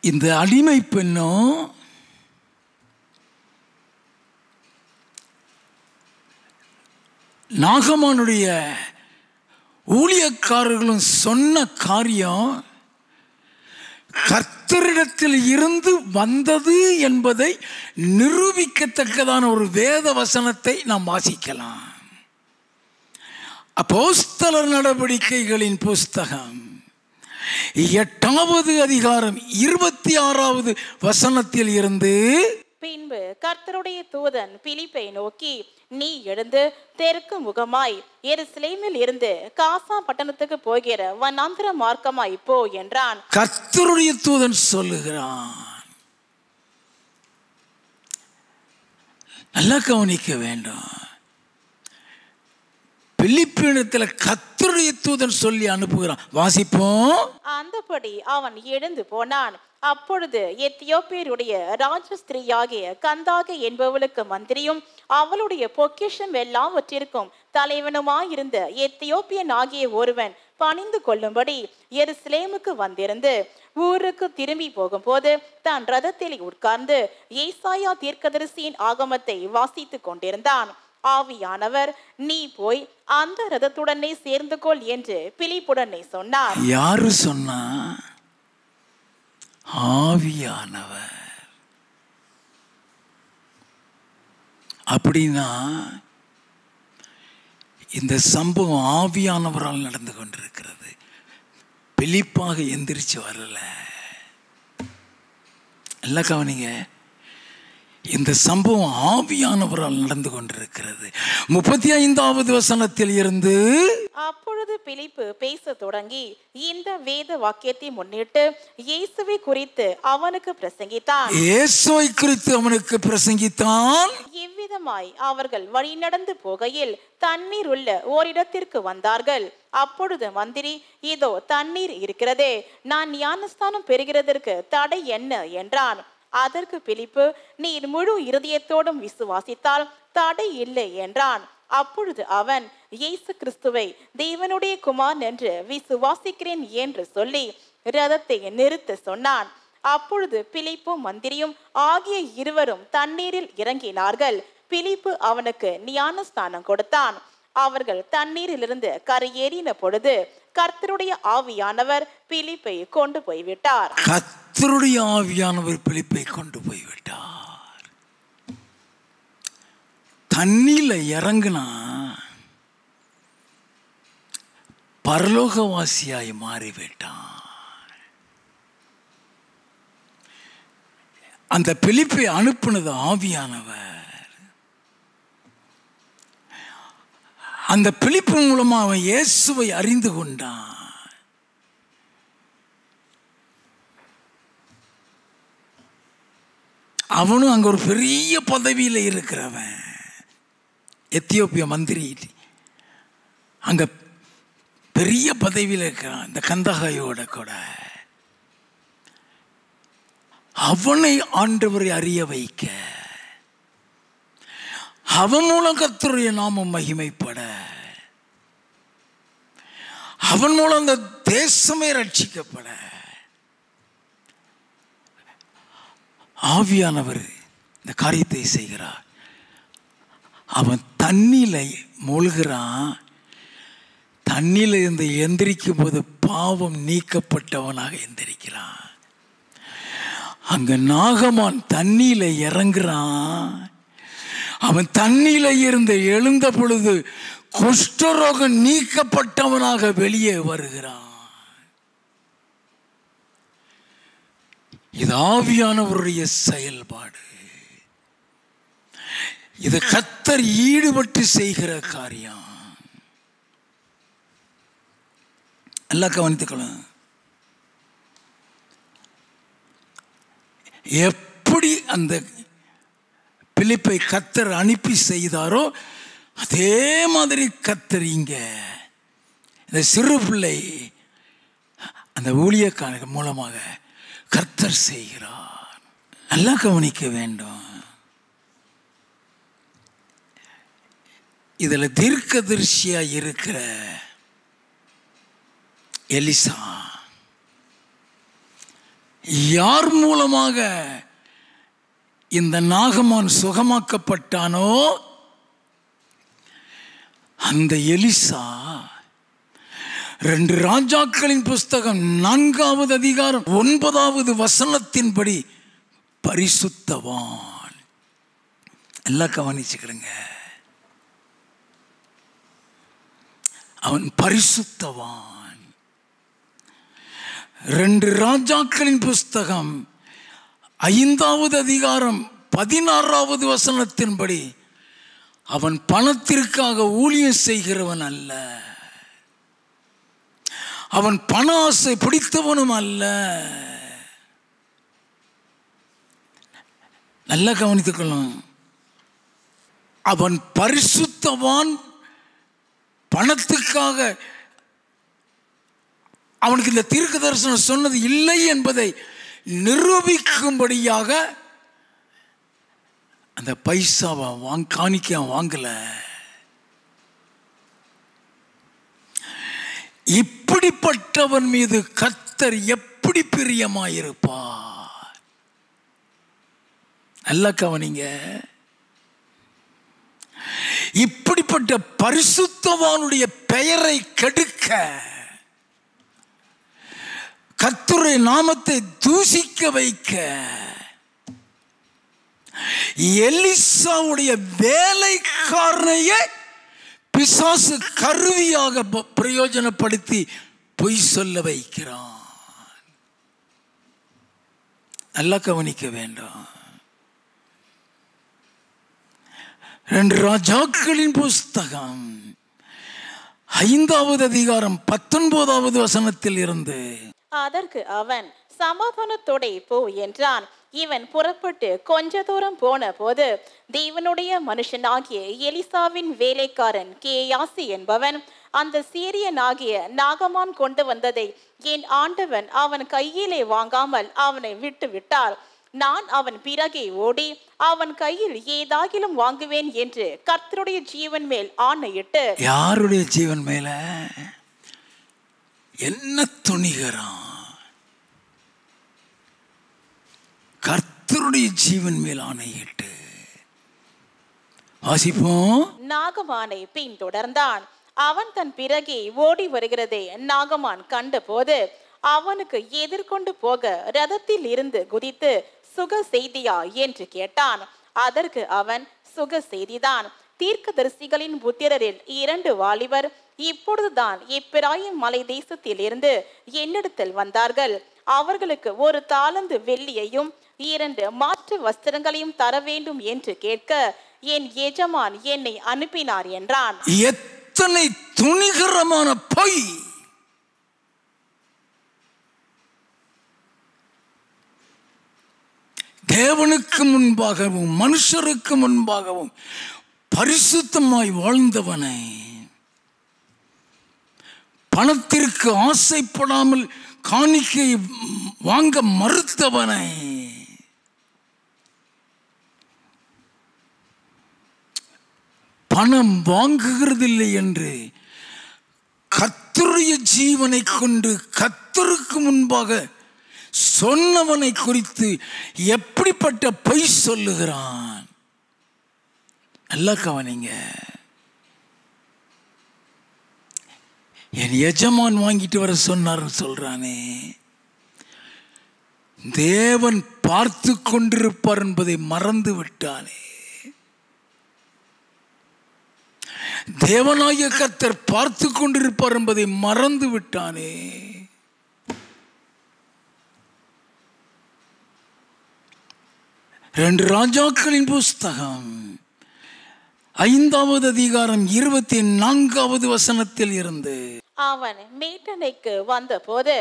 இந்த அடிமை பெண்ணும் நாகமானுடைய ஊழியக்காரர்களும் சொன்ன காரியம் கர்த்தரிடத்தில் இருந்து வந்தது என்பதை நிரூபிக்கத்தக்கதான ஒரு வேத வசனத்தை நாம் வாசிக்கலாம். அப்போஸ்தலர் நடவடிக்கைகளின் புஸ்தகம் 8வது அதிகாரம் 26வது வசனத்தில் இருந்து, பின்பு கர்த்தருடைய தூதன் பிலிப்பை நோக்கி, நீ எழுந்து தெற்கு முகமாய் எருசலேமில் இருந்து காசா பட்டணத்துக்கு போகிற வனாந்திர மார்க்கமாய் போ என்றான். கர்த்தருடைய தூதன் சொல்லுகிறான். நல்லா கவனிக்க வேண்டும். பிலிப்பினிடத்தில் கர்த்தருடைய தூதன் சொல்லி அனுப்புகிறான். வாசிப்போம். அந்தபடி அவன் எழுந்து போனான். அப்பொழுது எத்தியோப்பியருடைய ராஜஸ்திரியாகிய கந்தாகே என்பவளுக்கு மந்திரியும் அவளுடைய பொக்கிஷம் எல்லாவற்றிற்கும் தலைவனுமாயிருந்த எத்தியோப்பியன் ஆகிய ஒருவன் பணிந்து கொள்ளும்படி எருசலேமுக்கு வந்திருந்து ஊருக்கு திரும்பி போகும்போது தன் ரதத்தில் உட்கார்ந்து ஏசாயா தீர்க்கதரிசியின் ஆகமத்தை வாசித்து கொண்டிருந்தான். ஆவியானவர், நீ போய் அந்த ரதத்துடனே சேர்ந்து கொள் என்று பிலிப்புடனே சொன்னார். யாரு சொன்னா? ஆவியானவர். அப்படின்னா இந்த சம்பவம் ஆவியானவரால் நடந்து கொண்டிருக்கிறது. பிலிப்பாக எந்திரிச்சு வரல. எல்லாம் கவனிங்க, இந்த சம்பவம் ஆவியானவரால் நடந்து கொண்டிருக்கிறது. 35வது வசனத்தில் இருந்து, அப்பொழுது பிலிப்பு பேச தொடங்கி இந்த வேத வாக்கியத்தை முன்னிட்டு இயேசுவை குறித்து அவனுக்கு பிரசங்கித்தான். இயேசுவை குறித்து அவனுக்கு பிரசங்கித்தான். இவ்விதமாய் அவர்கள் வழி நடந்து போகையில் தண்ணீர் உள்ள ஓரிடத்திற்கு வந்தார்கள். அப்பொழுது மந்திரி, இதோ தண்ணீர் இருக்கிறதே, நான் ஞானஸ்தானம் பெறுகிறதற்கு தடை என்ன என்றான். அதற்கு பிலிப்பு, நீர் முழு இருதயத்தோடும் விசுவாசித்தால் தடை இல்லை என்றான். அப்பொழுது அவன், இயேசு கிறிஸ்துவை தேவனுடைய குமாரன் என்று விசுவாசிக்கிறேன் என்று சொல்லி ரதத்தை நிறுத்த சொன்னான். அப்பொழுது பிலிப்பும் மந்திரியும் ஆகிய இருவரும் தண்ணீரில் இறங்கினார்கள். பிலிப்பு அவனுக்கு ஞானஸ்தானம் கொடுத்தான். அவர்கள் தண்ணீரிலிருந்து கரையேறின பொழுது கர்த்தருடைய ஆவியானவர் பிலிப்பை கொண்டு போய்விட்டார். கர்த்தருடைய ஆவியானவர் பிலிப்பை கொண்டு போய்விட்டார். தண்ணீர்ல இறங்குனா பரலோகவாசியாய் மாறிவிட்டான். அந்த பிலிப்பை அனுப்புனது ஆவியானவர். அந்த பிலிப்பு மூலமா அவன் இயேசுவை அறிந்து கொண்டான். அவனும் அங்க ஒரு பெரிய பதவியில் இருக்கிறவன், எத்தியோப்பிய மந்திரி, அங்க பெரிய பதவியில் இருக்கிறான். இந்த கந்தகாயோட கூட அவனை ஆண்டவரை அறிய வைக்க, அவன் மூலம் கர்த்தருடைய நாமம் மகிமைப்பட, அவன் மூலம் அந்த தேசமே ரட்சிக்கப்பட ஆவியானவர் இந்த காரியத்தை செய்கிறார். அவன் தண்ணியில மூழ்கிறான். தண்ணியில இருந்து எந்திரிக்கும் போது பாவம் நீக்கப்பட்டவனாக எந்திரிக்கிறான். அங்க நாகமான் தண்ணியில இறங்குறான். அவன் தண்ணியில இருந்து எழுந்த பொழுது குஷ்டரோகம் நீக்கப்பட்டவனாக வெளியே வருகிறான். இது ஆவியானவருடைய செயல்பாடு. இது கர்த்தர் ஈடுபட்டு செய்கிற காரியம். எல்லாம் கவனித்துக்கலாம். எப்படி அந்த பிலிப்பை கர்த்தர் அனுப்பி செய்தாரோ அதே மாதிரி கர்த்தர் இங்க இந்த சிறு பிள்ளை அந்த ஊழியக்காரர்கள் மூலமாக கர்த்தர் செய்கிறார். நல்லா கவனிக்க வேண்டும். இதுல தீர்க்கதரிசியா இருக்கிற எலிசா யார் மூலமாக இந்த நாகமான் சுகமாக்கப்பட்டானோ அந்த எலிசா 2 ராஜாக்களின் புஸ்தகம் 4வது அதிகாரம் 9வது வசனத்தின்படி பரிசுத்தவான். எல்லாம் கவனிச்சுக்கிடுங்க. அவன் பரிசுத்தவான். 2 ராஜாக்களின் புஸ்தகம் 5வது அதிகாரம் 16வது வசனத்தின்படி அவன் பணத்திற்காக ஊழியம் செய்கிறவன் அல்ல, அவன் பண ஆசை பிடித்தவனும் அல்ல. நல்லா கவனித்துக்கொள்ளும். அவன் பரிசுத்தவான். பணத்துக்காக அவனுக்கு இந்த தீர்க்க தரிசனம் சொன்னது இல்லை என்பதை நிரூபிக்கும்படியாக அந்த பைசாவை காணிக்க வாங்கல. இப்படிப்பட்டவன் மீது கர்த்தர் எப்படி பிரியமாயிருப்பார்? நல்லா கவனிங்க. இப்படிப்பட்ட பரிசுத்தவானுடைய பெயரை கெடுக்க, கர்த்தருடைய நாமத்தை தூசிக்க வைக்க எலிசாவுடைய வேலைக்காரனையே பிசாசு கருவியாக பிரயோஜனப்படுத்தி பொய் சொல்ல வைக்கிறான். நல்லா கவனிக்க வேண்டும். 2 ராஜாக்களின் புஸ்தகம் 5வது அதிகாரம் 19வது வசனத்தில் இருந்து, அதற்கு அவன், சமாதானத்தோடே போ என்றான். இவன் புறப்பட்டு கொஞ்ச தூரம் போன போது தேவனுடைய மனுஷனாகிய எலிசாவின் வேலைக்காரன் கேயாசி என்பவன் அந்த சீரியனாகிய நாகமான் கொண்டு வந்ததை என் ஆண்டவன் அவன் கையிலே வாங்காமல் அவனை விட்டு விட்டார். நான் அவன் பிறகே ஓடி அவன் கையில் ஏதாகிலும் வாங்குவேன் என்று கர்த்தருடைய ஜீவன் மேல் ஆணையிட்டு. யாருடைய ஜீவன் மேல என்ன துணிகிறான்? கர்த்தருடைய ஜீவன் மேல் ஆணையிட்டு. வாசிப்போம். நாகமானை பின்தொடர்ந்தான். அவன் தன் பிறகே ஓடி வருகிறதை நாகமான் கண்ட போது அவனுக்கு எதிர்கொண்டு போக ரதத்தில் இருந்து குதித்து, சுக செய்தியா என்று கேட்டான். அதற்கு அவன், சுக செய்திதான். தீர்க்கதரிசிகளின் புத்திரரில் 2 வாலிபர் இப்பொழுதுதான் எப்பிராயிம் மலை தேசத்தில் இருந்து என்னிடத்தில் வந்தார்கள். அவர்களுக்கு 1 தாலந்து வெள்ளியையும் 2 மாற்று வஸ்திரங்களையும் தர வேண்டும் என்று கேட்க என் எஜமான் என்னை அனுப்பினார் என்றான். எத்தனை துணிகரமான பொய்! தேவனுக்கு முன்பாகவும் மனுஷருக்கு முன்பாகவும் பரிசுத்தமாய் வாழ்ந்தவனை, பணத்திற்கு ஆசைப்படாமல் காணிக்கை வாங்க மறுத்தவனை, பணம் வாங்குகிறதில்லை என்று கர்த்தருடைய ஜீவனை கொண்டு கர்த்தருக்கு முன்பாக சொன்னவனை குறித்து எப்படிப்பட்ட பொய் சொல்லுகிறான்? நல்லா கவனிங்க. என் எஜமான் வாங்கிட்டு வர சொன்னார்னு சொல்றானே, தேவன் பார்த்து கொண்டிருப்பார் என்பதை மறந்து விட்டானே. தேவனாகிய கர்த்தர் பார்த்து கொண்டிருப்பார் என்பதை மறந்து விட்டானே. ரெண்டு ராஜாக்களின் புஸ்தகம் 5வது அதிகாரம் 24வது வசனத்தில் இருந்து, அவன் மேட்டனைக்கு வந்த போது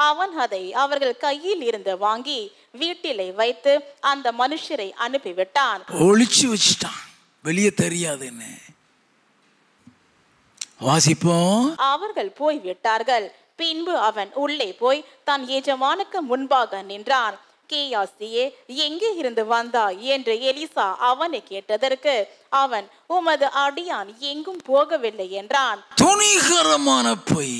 அவன் அதை அவர்கள் கையில் இருந்து வாங்கி வீட்டிலே வைத்து அந்த மனுஷரை அனுப்பிவிட்டான். ஒளிச்சு வச்சிட்டான், வெளியே தெரியாதுன்னு. வாசிப்போம். அவர்கள் போய் விட்டார்கள். பின்பு அவன் உள்ளே போய் தன் எஜமானுக்கு முன்பாக நின்றான். கேயாசியே, எங்கே இருந்து வந்தாய் என்று எலிசா அவனை கேட்டதற்கு அவன், உமது அடியான் எங்கும் போகவில்லை என்றான். துணிகரமான பொய்.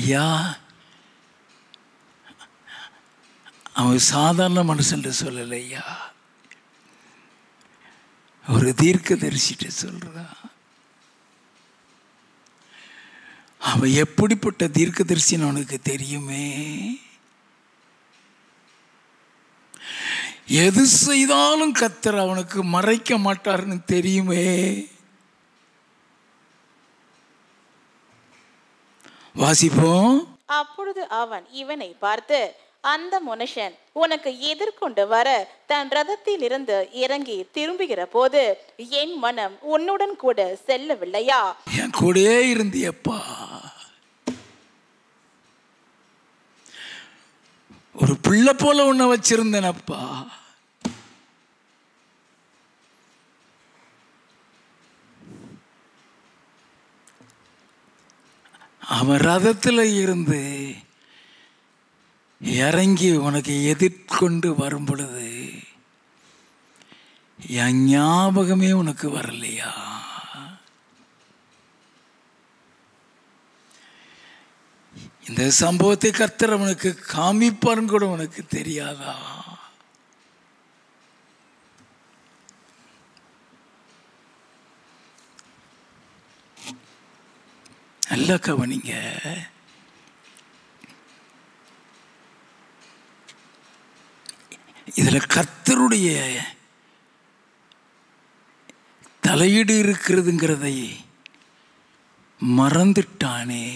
ஐயா, அவன் சாதாரண மனுஷன் சொல்லலையா, ஒரு தீர்க்கதரிசிட்ட சொல்றான். அவன் எப்படிப்பட்ட தீர்க்கதரிசின்னு அவனுக்கு தெரியுமே. எது செய்தாலும் கர்த்தர் அவனுக்கு மறைக்க மாட்டார்னு தெரியுமே. வாசிப்போம். அப்பொழுது அவன் இவனை பார்த்து, அந்த மனுஷன் உனக்கு எதிர்கொண்டு வர தன் ரதத்தில் இருந்து இறங்கி திரும்புகிற போது என் மனம் உன்னுடன் கூட செல்லவில்லையா? என் கூடயே இருந்தியப்பா, ஒரு பிள்ளை போல உன்னை வச்சிருந்தேனப்பா. அவன் ரதத்தில் இருந்து இறங்கி உனக்கு எதிர்கொண்டு வரும் பொழுது என் ஞாபகமே உனக்கு வரலையா? இந்த சம்பவத்தை கர்த்தர் அவனுக்கு காமிப்பார்னு கூட உனக்கு தெரியாதா? நல்லா கவனிங்க. இதுல கர்த்தருடைய தலையீடு இருக்கிறதுங்கிறதை மறந்துட்டானே.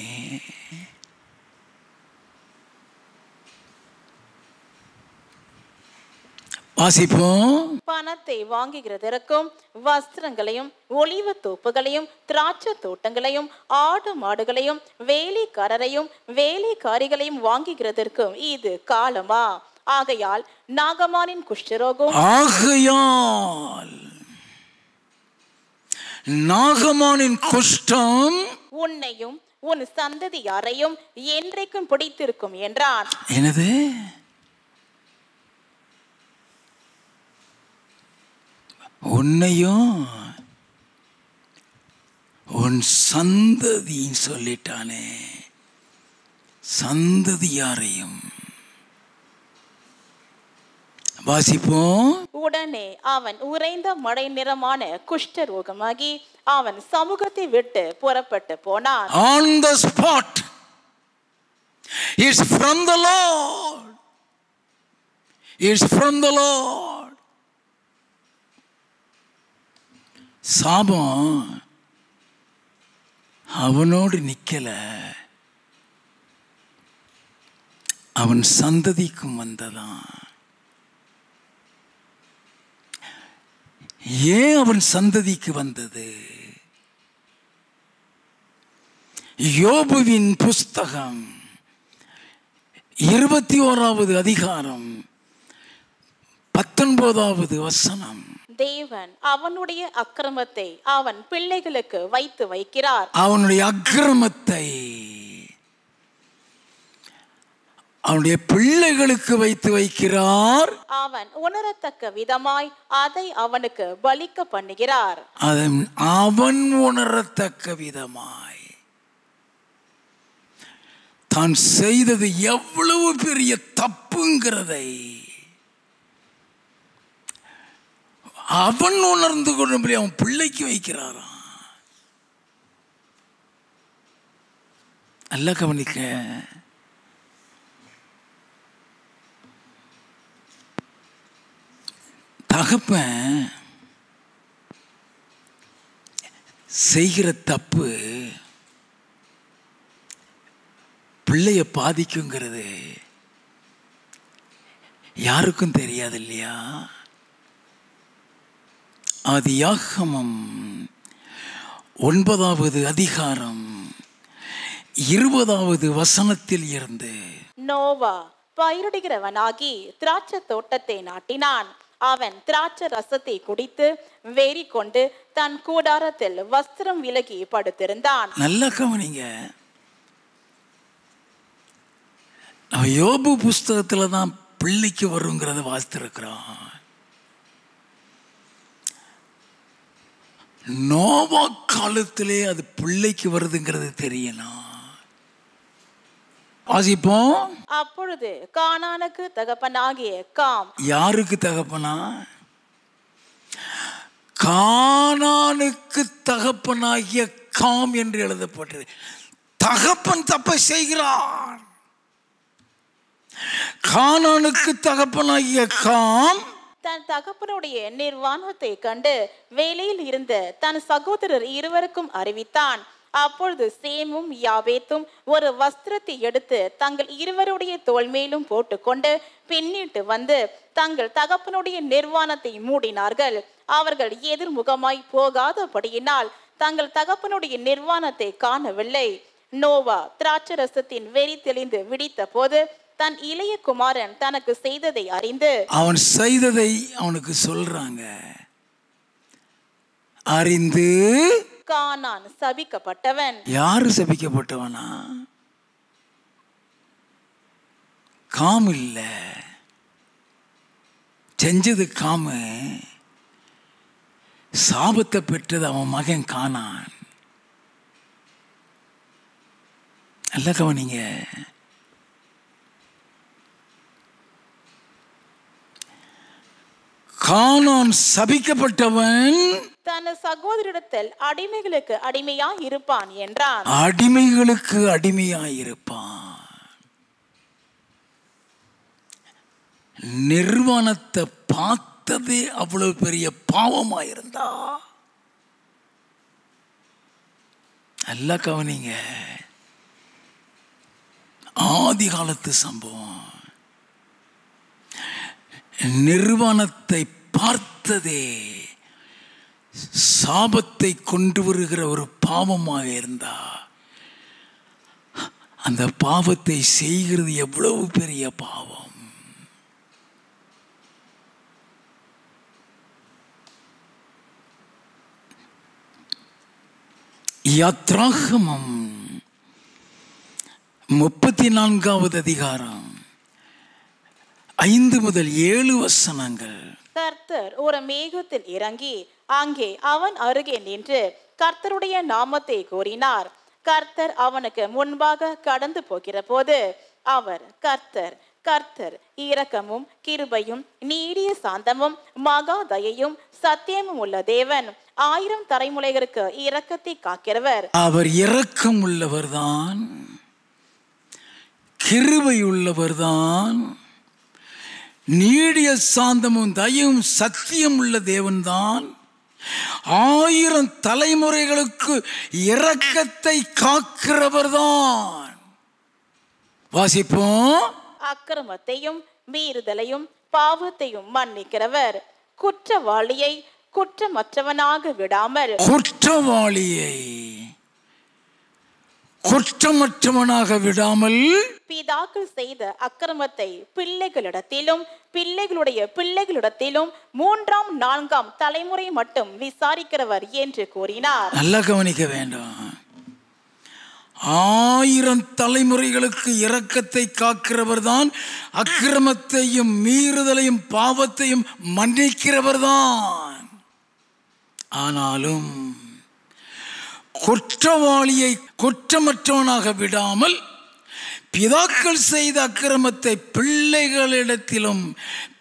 வாசிப்போம். பணத்தை வாங்குகிறதற்கும் வஸ்திரங்களையும் ஒலிவ தோப்புகளையும் திராட்சை தோட்டங்களையும் ஆடு மாடுகளையும் வேலைக்காரரையும் வேலைக்காரிகளையும் வாங்குகிறதற்கும் இது காலமா? ஆகையால் நாகமானின் குஷ்டரோகம் நாகமானின் குஷ்டம் உன்னையும் உன் சந்ததியாரையும் என்றைக்கும் பிடித்திருக்கும் என்றான். என்னது? உன்னையும் உன் சந்ததின்னு சொல்லிட்டானே. சந்ததியாரையும். வாசிப்போம். உடனே அவன் உறைந்த மழை நிறமான குஷ்டரோகமாகி அவன் சமூகத்தை விட்டு புறப்பட்டு போனான். On the spot is from the Lord. Is from the Lord. சாபம் அவனோடு நிக்கல, அவன் சந்ததிக்கும் வந்ததான். ஏன் அவன் சந்ததிக்கு வந்தது? யோபுவின் புஸ்தகம் 21வது அதிகாரம் 19வது வசனம். தேவன் அவனுடைய அக்கிரமத்தை அவன் பிள்ளைகளுக்கு வைத்து வைக்கிறார். அவனுடைய அக்கிரமத்தை அவனுடைய பிள்ளைகளுக்கு வைத்து வைக்கிறார். அவன் உணரத்தக்க விதமாய் அதை அவனுக்கு பலிக்க பண்ணுகிறார். அவன் உணரத்தக்க விதமாய் தான் செய்தது எவ்வளவு பெரிய தப்புங்கிறதை அவன் உணர்ந்து கொள்ளும்படி அவன் பிள்ளைக்கு வைக்கிறாராம். நல்லா கவனிக்க. தகப்பன் செய்கிற தப்பு பிள்ளைய பாதிக்குங்கிறது யாருக்கும் தெரியாது இல்லையா? ஆதியாகமம் 9வது அதிகாரம் 20வது வசனத்தில் இருந்து. நோவா பயிரிடுகிறவனாகி திராட்சை தோட்டத்தை நாட்டினான். அவன் திராட்சை ரசத்தை குடித்து வெறி கொண்டு தன் கூடாரத்தில் வஸ்திரம் விலகி படுத்திருந்தான். நல்லா கவனிங்க. யோபு புஸ்தகத்துல தான் பிள்ளைக்கு வருங்கிறத வாசித்திருக்கிறோம். நோவா காலத்திலே அது பிள்ளைக்கு வருதுங்கிறது தெரியணும். வாசிப்போம். அப்பொழுது கானானுக்கு தகப்பனாகிய காம். யாருக்கு தகப்பனா? கானானுக்கு தகப்பனாகிய காம் என்று எழுதப்பட்டது. தகப்பன் தப்பை செய்கிறான். கானானுக்கு தகப்பனாகிய காம் தன் தகப்பனுடைய நிர்வாணத்தை கண்டு வேலையில் இருந்த தன் சகோதரர் இருவருக்கும் அறிவித்தான். அப்பொழுது சேமும் யாபேத்தும் ஒரு வஸ்திரத்தை எடுத்து தங்கள் இருவருடைய தோள் மேலும் போட்டுக்கொண்டு பின்னிட்டு வந்து தங்கள் தகப்பனுடைய நிர்வாணத்தை மூடினார்கள். அவர்கள் எதிர்முகமாய் போகாதபடியினால் தங்கள் தகப்பனுடைய நிர்வாணத்தை காணவில்லை. நோவா திராட்சரசத்தின் வெறி தெளிந்து விடித்த போது தன் இளைய குமாரன் தனக்கு செய்ததை அறிந்து, அவன் செய்ததை அவனுக்கு சொல்றாங்க, அறிந்து கானான் சபிக்கப்பட்டவன். யாரு சபிக்கப்பட்டவனா? காம் இல்ல, செஞ்சது காமு. சாபத்தை பெற்றது அவன் மகன் கானான். நல்ல கவனிங்க. கானான் சபிக்கப்பட்டவன் தன் சகோதரிடத்தில் அடிமைகளுக்கு அடிமையா இருப்பான் என்றான். அடிமைகளுக்கு அடிமையாயிருப்பான். நிர்வாணத்தை பார்த்ததே அவ்வளவு பெரிய பாவமாயிருந்தா நல்லா கவனிங்க. ஆதி காலத்து சம்பவம். நிர்வாணத்தை பார்த்ததே சாபத்தை கொண்டு வருகிற ஒரு பாவமாக இருந்தா, அந்த பாவத்தை செய்கிறது எவ்வளவு பெரிய பாவம். யாத்ராகமம் 34வது அதிகாரம் 5 முதல் 7 வசனங்கள். கர்த்தர் ஒரு மேகத்தில் இறங்கி அங்கே அவன் அருகே நின்று கர்த்தருடைய நாமத்தை கூறினார். கர்த்தர் அவனுக்கு முன்பாக கடந்து போகிற போது அவர், கர்த்தர் கர்த்தர் இரக்கமும் கிருபையும் நீடிய சாந்தமும் மகா தயையும் சத்தியமும் உள்ள தேவன், 1000 தலைமுறைகளுக்கு இரக்கத்தை காக்கிறவர். அவர் இரக்கம் உள்ளவர்தான், கிருபை உள்ளவர்தான், நீடிய சாந்தமும் தயவும் சத்தியம் உள்ள தேவன்தான், 1000 தலைமுறைகளுக்கு இரக்கத்தை காக்கிறவர்தான். வாசிப்போம். அக்கிரமத்தையும் மீறுதலையும் பாவத்தையும் மன்னிக்கிறவர், குற்றவாளியை குற்றமற்றவனாக விடாமல், குற்றவாளியை குற்றமற்றவனாக விடாமல், பிதாக்கள் செய்த அக்கிரமத்தை பிள்ளைகளிடத்திலும் பிள்ளைகளுடைய பிள்ளைகளிடத்திலும் 3ஆம் 4ஆம் தலைமுறை மட்டும் விசாரிக்கிறவர் என்று கூறினார். நல்லா கவனிக்க வேண்டும். 1000 தலைமுறைகளுக்கு இரக்கத்தை காக்கிறவர் தான், அக்கிரமத்தையும் மீறுதலையும் பாவத்தையும் மன்னிக்கிறவர் தான். ஆனாலும் குற்றவாளியை குற்றமற்றவனாக விடாமல், பிதாக்கள் செய்த அக்கிரமத்தை பிள்ளைகளிடத்திலும்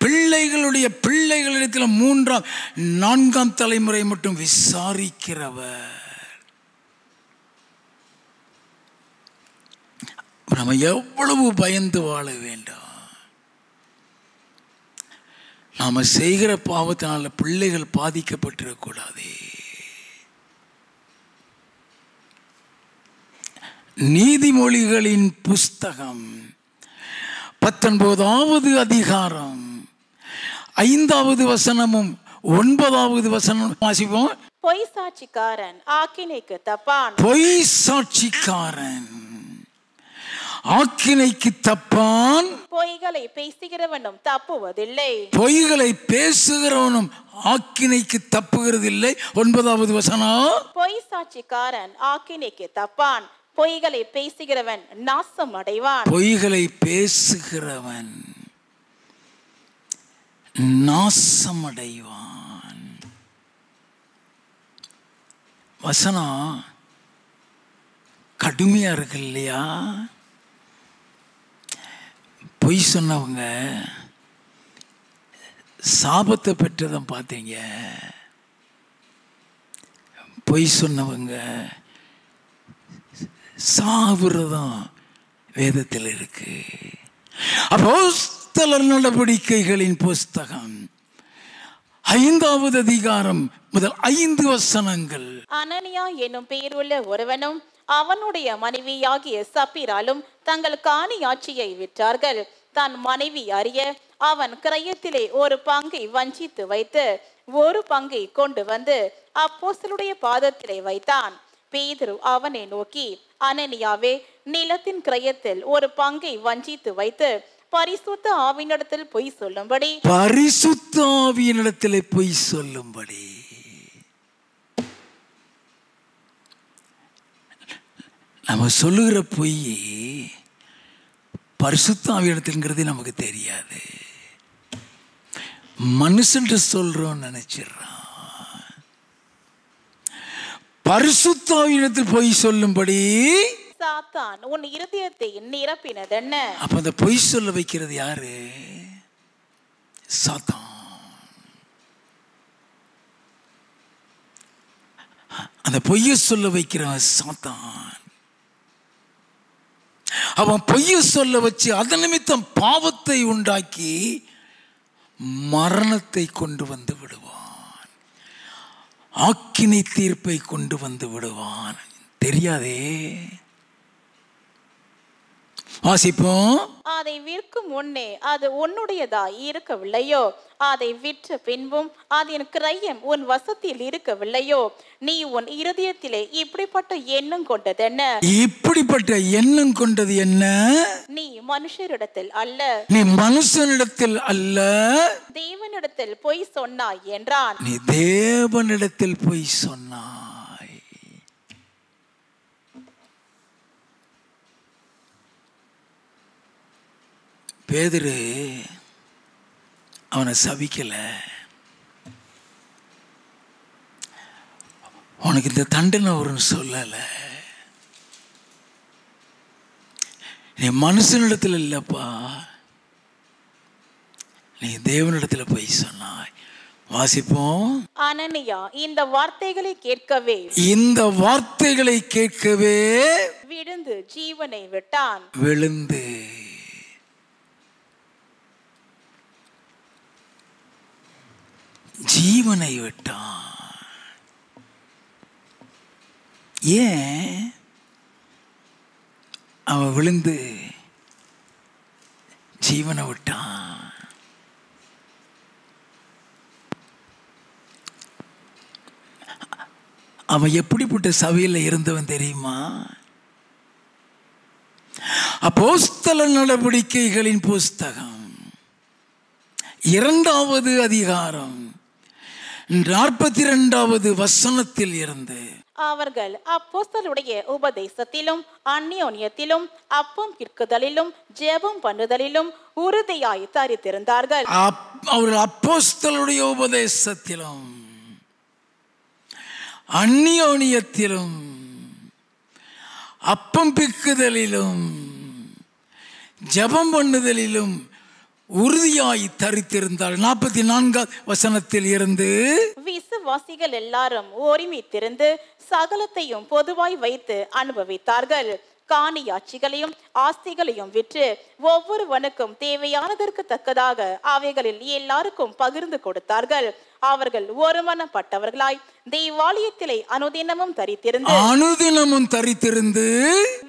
பிள்ளைகளுடைய பிள்ளைகளிடத்திலும் 3ஆம் 4ஆம் தலைமுறை மட்டும் விசாரிக்கிறவர். நம்ம எவ்வளவு பயந்து வாழ வேண்டும். நாம செய்கிற பாவத்தினால பிள்ளைகள் பாதிக்கப்பட்டிருக்கூடாது. நீதிமொழிகளின் புஸ்தகம் 19வது அதிகாரம் 5வது வசனமும் 9வது வசனம் வாசிப்போம். பொய் சாட்சிக்காரன் ஆக்கினைக்கு தப்பான், பொய் சாட்சிக்காரன் ஆக்கினைக்கு தப்பான், பொய்களை பேசுகிறவனும் தப்புவதில்லை, பொய்களை பேசுகிறவனும் ஆக்கினைக்கு தப்புகிறதில்லை. 9வது வசனம். பொய் சாட்சிக்காரன் ஆக்கினைக்கு தப்பான், பொய்களை பேசுகிறவன் நாசம் அடைவான். பொய்களை பேசுகிறவன் நாசம் அடைவான். வசனம் கடுமையா இருக்கு இல்லையா? பொய் சொன்னவங்க சாபத்தை பெற்றதை பார்த்தீங்க. பொய் சொன்னவங்க சாவுறதும் வேதத்தில் இருக்கு. அப்போஸ்தலர் நடவடிக்கைகளின் புஸ்தகம் 5வது அதிகாரம் முதல் 5 வசனங்கள். அனனியா என்னும் பெயருள்ள ஒருவனும் அவனுடைய மனைவியாகிய சப்பீராலும் தங்கள் காணியாட்சியை விற்றார்கள். தன் மனைவி அறிய அவன் கிரயத்திலே ஒரு பங்கை வஞ்சித்து வைத்து ஒரு பங்கை கொண்டு வந்து அப்போஸ்தலருடைய பாதத்திலே வைத்தான். பேதுரு அவனை நோக்கி, அனனியாவே, நிலத்தின் கிரயத்தில் ஒரு பங்கை வஞ்சித்து வைத்து பரிசுத்த ஆவியினிடத்தில் பொய் சொல்லும்படி, பரிசுத்த ஆவியினிடத்தில் பொய் சொல்லும்படி. நம்ம சொல்லுகிற பொய் பரிசுத்த ஆவியினிடத்தில்ங்கிறது நமக்கு தெரியாது. மனுஷன் சொல்றோம் நினைச்சிடறான். பரிசுத்த ஆவியினிடத்தில் பொய் சொல்லும்படி சாத்தான் உன் இருதயத்தை நிரப்பினதென்ன? அப்ப அந்த பொய் சொல்ல வைக்கிறது யாரு? சாத்தான். அந்த பொய்ய சொல்ல வைக்கிறவன் சாத்தான். அவன் பொய்ய சொல்ல வச்சு அதன் நிமித்தம் பாவத்தை உண்டாக்கி மரணத்தை கொண்டு வந்து விடுவான், ஆக்கினை தீர்ப்பை கொண்டு வந்து விடுவான். தெரியாதே. வாசிப்போம். அதை விற்கும் முன்னே அது உன்னுடையதாய் இருக்கவில்லையோ? அதை விற்ற பின்பும் அதன் கிரயம் உன் வசத்தில் இருக்கவில்லையோ? நீ உன் இருதயத்திலே இப்படிப்பட்ட எண்ணம் கொண்டதென்ன? இப்படிப்பட்ட எண்ணம் கொண்டது என்ன? நீ மனுஷரிடத்தில் அல்ல, நீ மனுஷனிடத்தில் அல்ல, தேவனிடத்தில் பொய் சொன்னாய் என்றான். நீ தேவனிடத்தில் பொய் சொன்னாய். பேதுரு அவனை சபிக்கல. உனக்கு இந்த தண்டனை வரும்னு சொல்லல. நீ மனுஷனிடத்தில் இல்லப்பா, நீ தேவனிடத்தில் போய் சொன்னாய். வாசிப்போம். அனனியா இந்த வார்த்தைகளை கேட்கவே விழுந்து ஜீவனை விட்டான். விழுந்து ஜீவனை விட்டான். ஏன் அவன் விழுந்து ஜீவனை விட்டான்? அவன் எப்படிப்பட்ட சபையில் இருந்தவன் தெரியுமா? அப்போஸ்தல நடவடிக்கைகளின் புஸ்தகம் 2வது அதிகாரம் 42வது வசனத்தில் இருந்து, அவர்கள் அப்போஸ்தலருடைய உபதேசத்திலும் அந்யோன்யத்திலும் அப்பம் பிற்குதலிலும் ஜெபம் பண்ணுதலிலும் உறுதியாய் தரித்திருந்தார்கள். அவர்கள் அப்போஸ்தலருடைய உபதேசத்திலும் அந்யோன்யத்திலும் அப்பம் பிற்குதலிலும் ஜெபம் பண்ணுதலிலும் உறுதியாய் தரித்திருந்தார். 44வது வசனத்தில் இருந்து, விசுவாசிகள் எல்லாரும் ஒருமித்திருந்து சகலத்தையும் பொதுவாய் வைத்து அனுபவித்தார்கள். காணியாட்சிகளையும் ஆஸ்திகளையும் விற்று ஒவ்வொருவனுக்கும் தேவையானதற்கு தக்கதாக அவைகளில் எல்லாருக்கும் பகிர்ந்து கொடுத்தார்கள். அவர்கள் ஒருமனப்பட்டவர்களாய் தேவாலயத்திலே அனுதினமும் தரித்திருந்து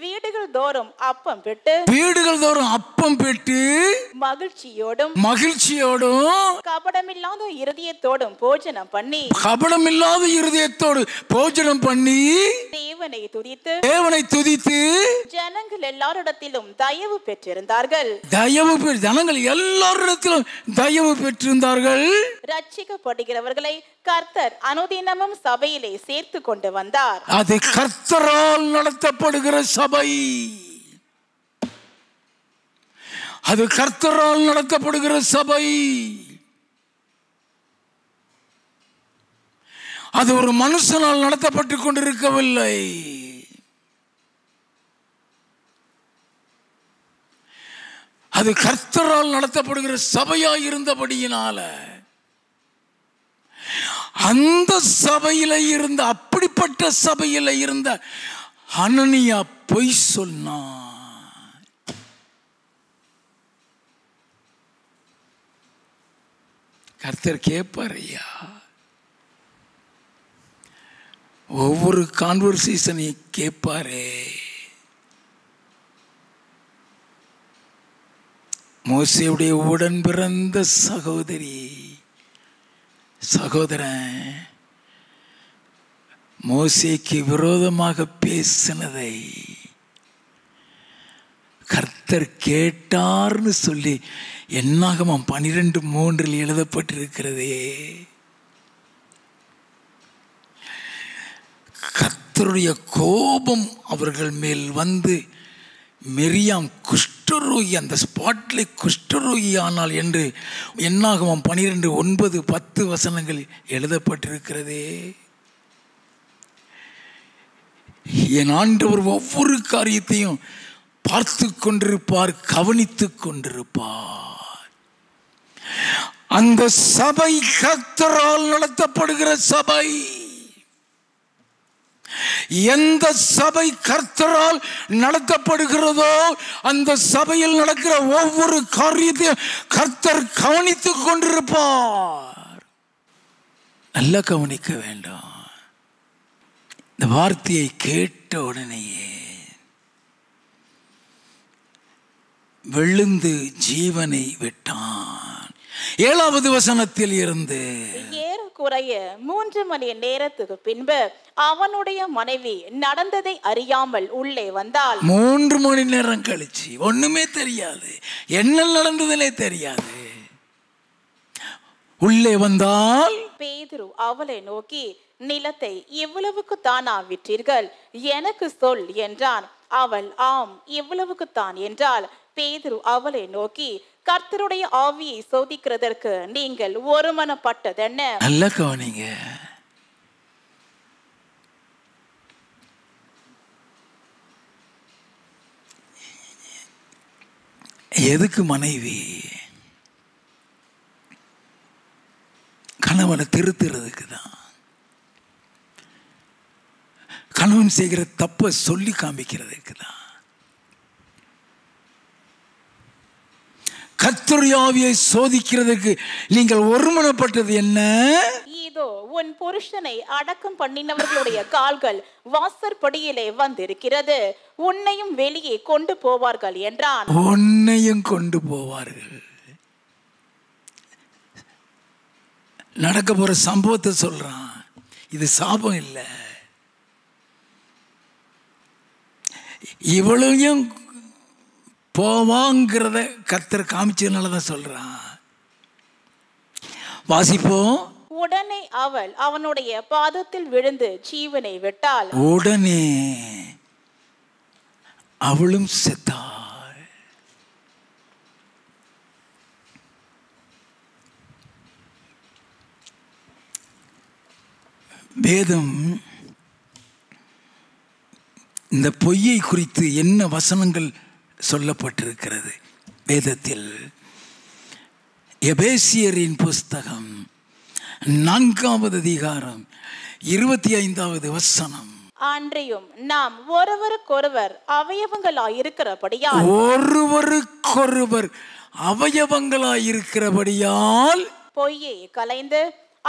வீடுகள் தோறும் அப்பம் பெற்று மகிழ்ச்சியோடும் கபடமில்லாத இருதயத்தோடும் போஜனம் பண்ணி தேவனை துதித்து ஜனங்கள் எல்லாரிடத்திலும் தயவு பெற்றிருந்தார்கள். ஜனங்கள் எல்லாரிடத்திலும் தயவு பெற்றிருந்தார்கள். ரட்சிக்கப்படுகிறவர்களை கர்த்தர் அனுதினமும் சபையிலே சேர்த்து கொண்டு வந்தார். அது கர்த்தரால் நடத்தப்படுகிற சபை. அது கர்த்தரால் நடத்தப்படுகிற சபை. அது ஒரு மனுஷனால் நடத்தப்பட்டு கொண்டிருக்கவில்லை. அது கர்த்தரால் நடத்தப்படுகிற சபையாய் இருந்தபடியினால அந்த சபையில இருந்த, அப்படிப்பட்ட சபையில இருந்த அனனியா பொய் சொன்னான். கர்த்தர் கேட்பார் ஐயா. ஒவ்வொரு கான்வர்சேஷனையும் கேட்பாரே. மோசேயுடைய உடன் பிறந்த சகோதரன் மோசேக்கு விரோதமாக பேசினதை கர்த்தர் கேட்டார்னு சொல்லி என்னாகமம் 12:3 எழுதப்பட்டிருக்கிறதே. கர்த்தருடைய கோபம் அவர்கள் மேல் வந்து மெரியாம் குஷ்டரோகி, அந்த ஸ்பாட்ல குஷ்டரோகி ஆனால் என்று என்னாகமம் 12:9-10 வசனங்கள் எழுதப்பட்டிருக்கிறதே. என் ஆண்டவர் ஒவ்வொரு காரியத்தையும் பார்த்து கொண்டிருப்பார், கவனித்துக் கொண்டிருப்பார். அந்த சபை கர்த்தரால் நடத்தப்படுகிற சபை. எந்த சபை கர்த்தரால் நடத்தப்படுகிறதோ அந்த சபையில் நடக்கிற ஒவ்வொரு காரியத்தையும் கர்த்தர் கவனித்துக் கொண்டிருப்பார். நல்லா கவனிக்க வேண்டும். இந்த வார்த்தையை கேட்ட உடனேயே விழுந்து ஜீவனை விட்டான். 7வது வசனத்தில் இருந்து ஏறக்குறைய 3 மணி நேரத்துக்கு பின்பு அவனுடைய மனைவி நடந்ததை அறியாமல் உள்ளே வந்தாள். 3 மணி நேரம் கழிச்சு ஒண்ணுமே தெரியாது, என்ன நடந்ததுனே தெரியாது. உள்ளே வந்தால் பேதுரு அவளை நோக்கி, நிலத்தை இவ்வளவுக்கு தானா விற்றீர்கள்? எனக்கு சொல் என்றான். அவள், ஆம், இவ்வளவுக்கு தான் என்றாள். பேதுரு அவளை நோக்கி, கர்த்தருடைய ஆவியை சோதிக்கிறதற்கு நீங்கள் ஒருமனப்பட்டதென்ன? நல்ல கவனிங்க. எதுக்கு மனைவி? கணவனை திருத்துறதுக்கு தான். கணவன் செய்கிற தப்பை சொல்லி காமிக்கிறதுக்கு தான். கர்த்தருடைய ஆவியை சோதிக்கிறதுக்கு நீங்கள் ஒருமனப்பட்டது என்ன? இதோ உன் புருஷனை அடக்கம் பண்ணினவர்களுடைய கால்கள் வாசற்படியிலே வந்திருக்கிறது, உன்னையும் வெளியே கொண்டு போவார்கள் என்றான். உன்னையும் கொண்டு போவார்கள். நடக்க போற சம்பவத்தை சொல்றான். இது சாபம் இல்லை, இவளையும் போவாங்கிறத கர்த்தர் காமிச்சதுனாலதான் சொல்றான். வாசிப்போம். உடனே அவள் அவனுடைய பாதத்தில் விழுந்து ஜீவனை விட்டாள். உடனே அவளும் செத்தாள். வேதம் இந்த பொய்யை குறித்து என்ன வசனங்கள் சொல்லப்பட்டிருக்கிறது வேதத்தில்? எபேசியரின் புஸ்தகம் 4வது அதிகாரம் 25வது வசனம். அன்றையும் நாம் ஒருவருக்கொருவர் அவயவங்களாயிருக்கிறபடியால் அவயவங்களாயிருக்கிறபடியால் பொய்யை கலைந்து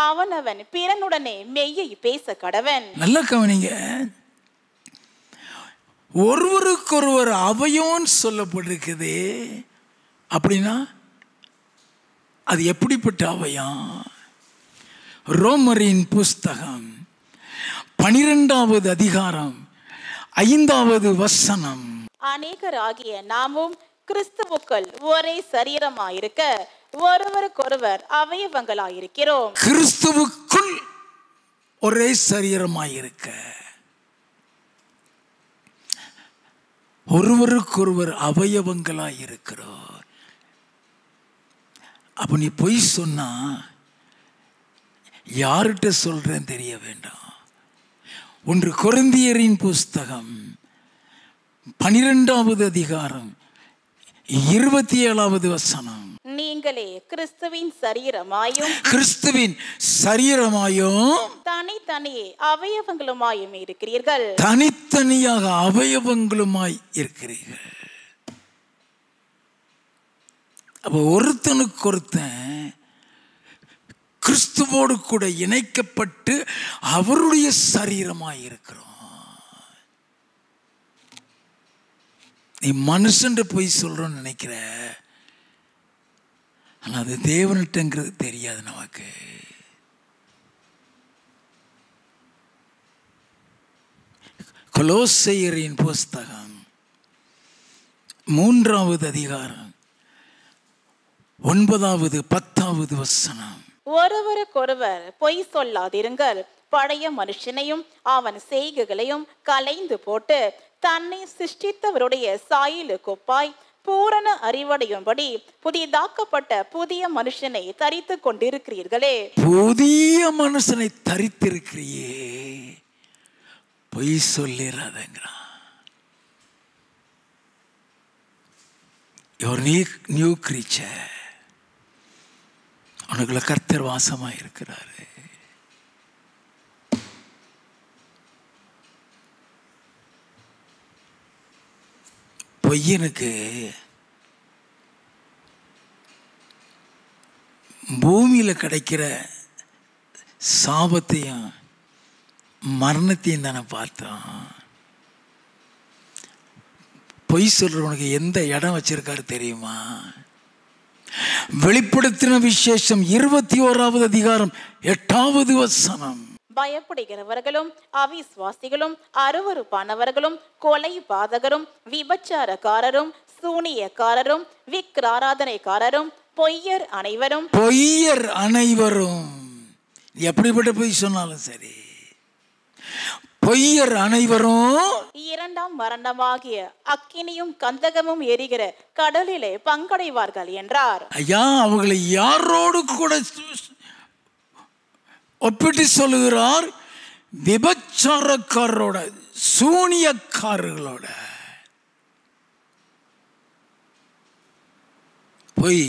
அவனவன் பிறனுடனே மெய்யை பேச கடவன். நல்ல கவனிங்க. ஒருவருக்கொருவர் அவயம் சொல்லப்பட்டிருக்குது. அப்படின்னா அது எப்படிப்பட்ட அவயம்? ரோமரின் புஸ்தகம் 12வது அதிகாரம் 5வது வசனம். அநேகராகிய நாமும் கிறிஸ்துவுக்குள் ஒரே சரீரமாயிருக்க ஒருவருக்கொருவர் அவயவங்களாயிருக்கிறோம். கிறிஸ்துவுக்குள் ஒரே சரீரமாயிருக்க ஒருவருக்கொருவர் அவயவங்களாயிருக்கிறோம். அப்ப நீ பொய் சொன்னா யார்கிட்ட சொல்றேன்னு தெரிய வேண்டாம். 1 கொரிந்தியரின் புஸ்தகம் 12வது அதிகாரம் 27வது வசனம். நீங்களே கிறிஸ்துவின் சரீரமாயும் தனித்தனியே அவயவங்களுமாயும் இருக்கிறீர்கள். தனித்தனியாக அவயவங்களுமாய் இருக்கிறீர்கள். அப்ப ஒருத்தனுக்கு ஒருத்தன் கிறிஸ்துவோடு கூட இணைக்கப்பட்டு அவருடைய சரீரமாய் இருக்கிறோம். நீ மனுஷன் போய் சொல்றோன்னு நினைக்கிற, ஆனா அது தேவன்கிட்டங்கிறது தெரியாது நமக்கு. கொலோசையரின் புஸ்தகம் 3வது அதிகாரம் 9வது 10வது வசனம். ஒருவருக்கொருவர் பொய் சொல்லாதிருங்கள், பழைய மனுஷனையும் அவன் செய்கைகளையும் கலைந்து போட்டு தன்னை சிருஷ்டித்தவருடைய சாயலுக்கொப்பாய் பூரண அறிவடையும்படி புதிதாக்கப்பட்ட புதிய மனுஷனை தரித்து கொண்டிருக்கிறீர்களே. புதிய மனுஷனை தரித்திருக்கிறியே, பொய் சொல்லிடாதங்கிறான். New creature. உனக்குள்ள கர்த்தர் வாசமா இருக்கிறாரு. பொய்யனுக்கு பூமியில கிடைக்கிற சாபத்தையும் மரணத்தையும் தானே பார்த்தோம். பொய் சொல்றவனுக்கு எந்த இடம் வச்சிருக்காரு தெரியுமா? வெளிப்படுத்தின விசேஷம் 21வது அதிகாரம் 8வது வசனம். பயப்படுகிறவர்களும் அவிசுவாசிகளும் அருவருப்பானவர்களும் கொலை பாதகரும் விபச்சாரக்காரரும் சூனியக்காரரும் விக்கிராராதனைக்காரரும் பொய்யர் அனைவரும் எப்படிப்பட்ட பொய் சொன்னாலும் சரி, பொய்யர் அனைவரும் 2ஆம் மரணமாகிய அக்கினியும் கந்தகமும் எரிகிற கடலிலே பங்கடைவார்கள் என்றார். ஐயா, அவங்களை யாரோடு கூட ஒப்பிட்டு சொல்லுகிறார்? விபச்சாரக்காரரோட, சூனியக்காரர்களோட. பொய்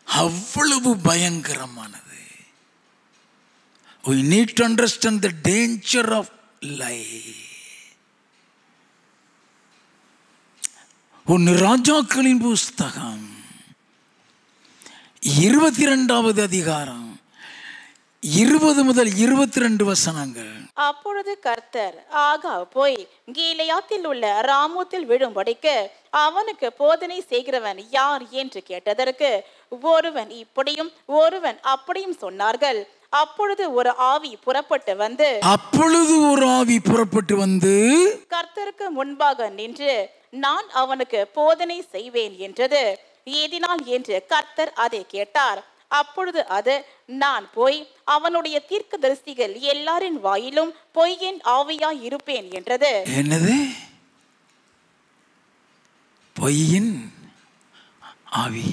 அவ்வளவு பயங்கரமானது. We need to understand the danger of lie. ஒன்னு ராஜாக்களின் புஸ்தகம் 22வது அதிகாரம் 20 முதல் 22 வசனங்கள். அப்பொழுது கர்த்தர் ஆகாப் போய் கீலேயாத்தில் உள்ள ராமோத்தில் விழும்படிக்கு அவனுக்கு போதனை செய்கிறவன் யார் என்று கேட்டதற்கு ஒருவன் இப்படியும் ஒருவன் அப்படியும் சொன்னார்கள். அப்பொழுது ஒரு ஆவி புறப்பட்டு வந்து கர்த்தருக்கு முன்பாக நின்று நான் அவனுக்கு போதனை செய்வேன் என்றது. ஏதினால் என்று கர்த்தர் அதை கேட்டார். அப்பொழுது அது, நான் போய் அவனுடைய தீர்க்கதரிசிகள் எல்லாரின் வாயிலும் பொய்யின் ஆவியாய் இருப்பேன் என்றது. என்னது? பொய்யின் ஆவி.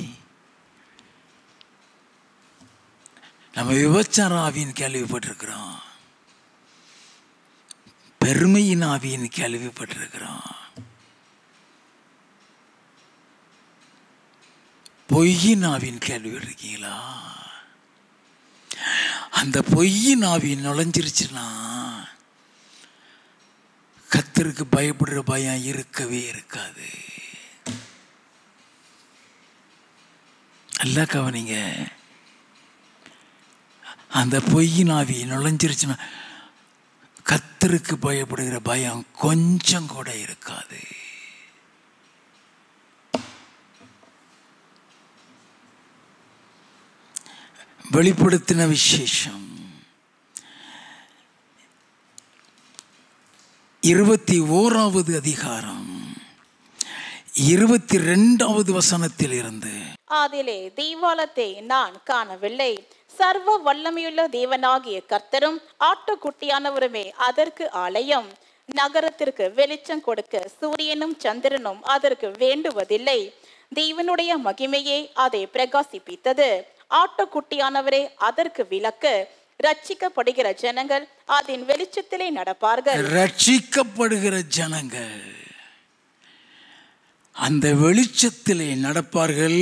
நம்ம விபச்சார ஆவின்னு கேள்விப்பட்டிருக்கிறோம், பெருமையின் ஆவின்னு கேள்விப்பட்டிருக்கிறோம், பொய்யின் ஆவின்னு கேள்விப்பட்டிருக்கீங்களா? அந்த பொய்யின் ஆவி நுழைஞ்சிருச்சுன்னா கர்த்தருக்கு பயப்படுற பயம் இருக்கவே இருக்காது. நல்லா கவனிங்க. அந்த பொய்யின் ஆவி நுழைஞ்சிருச்சுன்னா கர்த்தருக்கு பயப்படுகிற பயம் கொஞ்சம் கூட இருக்காது. வெளிப்படுத்தின விசேஷம் 21வது அதிகாரம் 22வது வசனத்தில் இருந்து, அதிலே தீவாலத்தை நான் காணவில்லை, சர்வ வல்லமையுள்ள தேவனாகிய கர்த்தரும் ஆட்டுக்குட்டியானவருமே அதற்கு ஆலயம். நகரத்திற்கு வெளிச்சம் கொடுக்க சூரியனும் சந்திரனும் அதற்கு வேண்டுவதில்லை, தேவனுடைய மகிமையே அதை பிரகாசிப்பித்தது. ஆட்டுக்குட்டியானவரே அதற்கு விளக்கு. ரட்சிக்கப்படுகிற ஜனங்கள் அதன் வெளிச்சத்திலே நடப்பார்கள். ரட்சிக்கப்படுகிற ஜனங்கள் அந்த வெளிச்சத்திலே நடப்பார்கள்.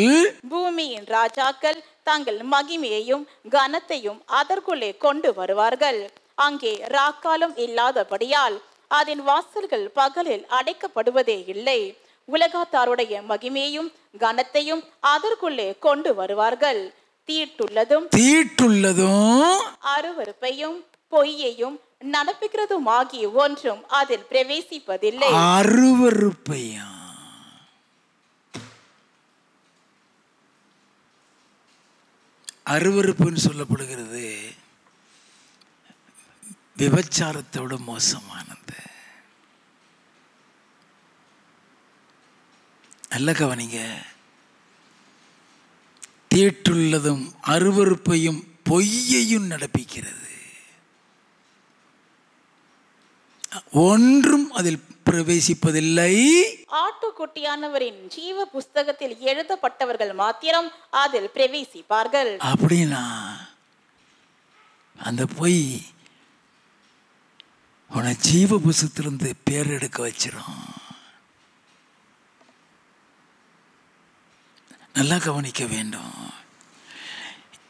பூமியின் ராஜாக்கள் தங்கள் மகிமையையும் கனத்தையும் அதற்குள்ளே கொண்டு வருவார்கள். அங்கே ராக்காலம் இல்லாதபடியால் அதன் வாசல்கள் பகலில் அடைக்கப்படுவதே இல்லை. உலகத்தாருடைய மகிமையையும் கனத்தையும் அதற்குள்ளே கொண்டு வருவார்கள். தீட்டுள்ளதும் அருவருப்பையும் பொய்யையும் நடப்பிக்கிறதும் ஆகிய ஒன்றும் அதில் பிரவேசிப்பதில்லை. அருவருப்பையா? அருவருப்புன்னு சொல்லப்படுகிறது விபச்சாரத்தோட மோசமானது. நல்ல கவனிங்க. தீட்டுள்ளதும் அருவருப்பையும் பொய்யையும் நடப்பிக்கிறது, ஒன்றும் அதில் பிரவேசிப்பதில்லை. ஆட்டுக்குட்டியானவரின் ஜீவ புஸ்தகத்தில் எழுதப்பட்டவர்கள் மாத்திரம் அதில் பிரவேசிப்பார்கள். அப்படின்னா அந்த பொய் உன ஜீவ புஸ்தகத்திலிருந்து பேர் எடுக்க வச்சிரும். நல்லா கவனிக்க வேண்டும்.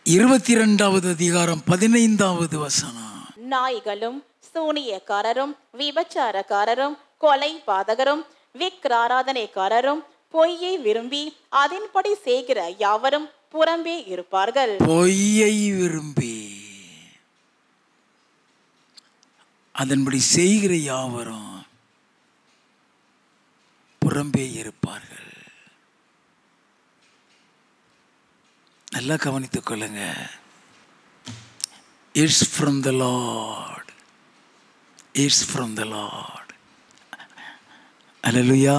22வது அதிகாரம் 15வது வசனம். நாய்களும் சூனியக்காரரும் விபச்சாரக்காரரும் கொலை பாதகரும் விக்கிராராதனைக்காரரும் பொய்யை விரும்பி அதன்படி செய்கிற யாவரும் புறம்பே இருப்பார்கள். பொய்யை விரும்பி அதன்படி செய்கிற யாவரும் புறம்பே இருப்பார்கள். நல்லா கவனித்துக் கொள்ளுங்க. It's from the Lord. It's from the Lord. Hallelujah.